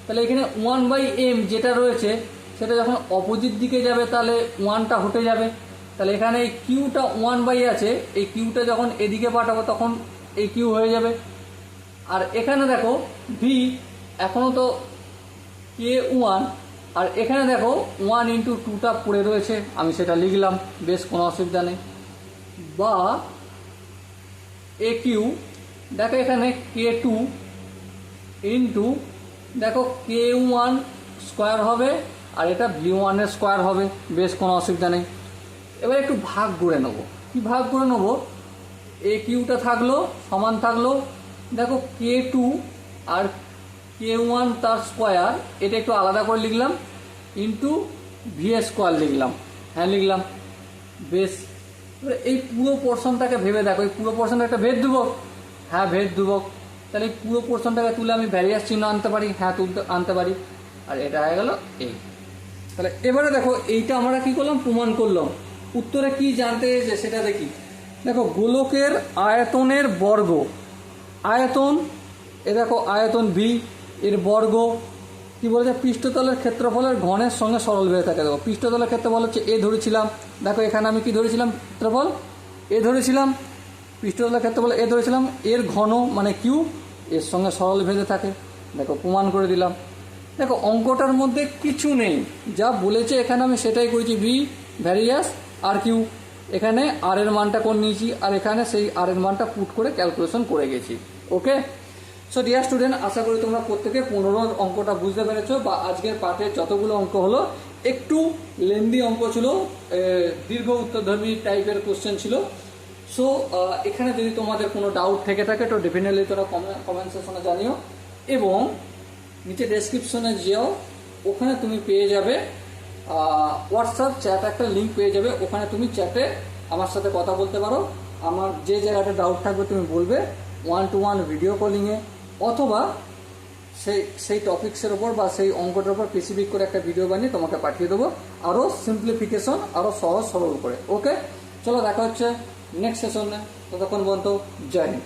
তাহলে এখানে 1/m যেটা রয়েছে সেটা যখন অপোজিট দিকে যাবে তাহলে 1টা হটে যাবে। তাহলে এখানে এই কিউটা 1/, আছে, এই কিউটা যখন এদিকে পাঠাবো তখন এই কিউ হয়ে যাবে। আর এখানে দেখো v এখনও তো K1, আর এখানে দেখো 1/2টা পড়ে রয়েছে, আমি সেটা লিখলাম, বেশ কোনো অসুবিধা নেই। বা AQ দেখো এখানে K2 ইন্টু দেখো K1 স্কোয়ার হবে, আর এটা V1 এর স্কোয়ার হবে, বেশ কোনো অসুবিধা নেই। এবার একটু ভাগ করে নেবো, কি ভাগ করে নেবো, AQটা থাকলো সমান থাকলো দেখো K2 আর K1 তার স্কোয়ার, এটা একটু আলাদা করে লিখলাম, ইন্টু ভি স্কোয়ার লিখলাম, হ্যাঁ লিখলাম, বেশ। এবার এই পুরো পোর্শনটাকে ভেবে দেখো, এই পুরো পোর্শনটা একটা ভেদ ধ্রুবক, হ্যাঁ ভেদ ধ্রুবক। তাহলে এই পুরো পোর্শনটাকে তুলে আমি ভ্যারিয়াস চিহ্ন আনতে পারি, হ্যাঁ আনতে পারি, আর এটা হয়ে গেল এই। তাহলে এবারে দেখো এইটা আমরা কি করলাম, প্রমাণ করলাম। উত্তরে কি জানতে চেয়েছে সেটা দেখি। দেখো গোলকের আয়তনের বর্গ, আয়তন এ দেখো আয়তন ভি এর বর্গ কি বলেছে, পৃষ্ঠতলের ক্ষেত্রফলের ঘনের সঙ্গে সরল ভেদে থাকে। দেখো পৃষ্ঠতলের ক্ষেত্রফল হচ্ছে এ ধরেছিলাম, দেখো এখানে আমি কি ধরেছিলাম, ক্ষেত্রফল এ ধরেছিলাম, পৃষ্ঠতলের ক্ষেত্রফল এ ধরেছিলাম, এর ঘন মানে কিউ এর সঙ্গে সরল ভেদে থাকে। দেখো প্রমাণ করে দিলাম। দেখো অঙ্কটার মধ্যে কিছু নেই, যা বলেছে এখানে আমি সেটাই করেছি। ভি ভ্যারিয়াস আর কিউ, এখানে আর এর মানটা করে নিয়েছি আর এখানে সেই আর এর মানটা পুট করে ক্যালকুলেশন করে গেছি। ওকে, সো ডিয়ার স্টুডেন্ট, আশা করি তোমরা প্রত্যেকে 15 অঙ্কটা বুঝতে পেরেছো, বা আজকের পাঠের যতগুলো অঙ্ক হলো একটু লেন্দি অঙ্ক ছিল, দীর্ঘ উত্তরধর্মী টাইপের কোশ্চেন ছিল। সো এখানে যদি তোমাদের কোনো ডাউট থেকে থাকে তো ডেফিনেটলি তোমরা কমেন্ট সেকশনে জানিও, এবং নিচে ডেসক্রিপশনে যেও, ওখানে তুমি পেয়ে যাবে হোয়াটসঅ্যাপ চ্যাট, একটা লিঙ্ক পেয়ে যাবে। ওখানে তুমি চ্যাটে আমার সাথে কথা বলতে পারো। আমার যে জায়গাটা ডাউট থাকবে তুমি বলবে, 1-to-1 ভিডিও কলিংয়ে, অথবা সেই টপিক্সের ওপর বা সেই অঙ্কটার উপর স্পেসিফিক করে একটা ভিডিও বানিয়ে তোমাকে পাঠিয়ে দেবো, আরও সিম্পলিফিকেশন, আরও সহজ সরল করে। ওকে, চলো দেখা হচ্ছে নেক্সট সেশনে। ততক্ষণ পর্যন্ত জয় হিন্দ।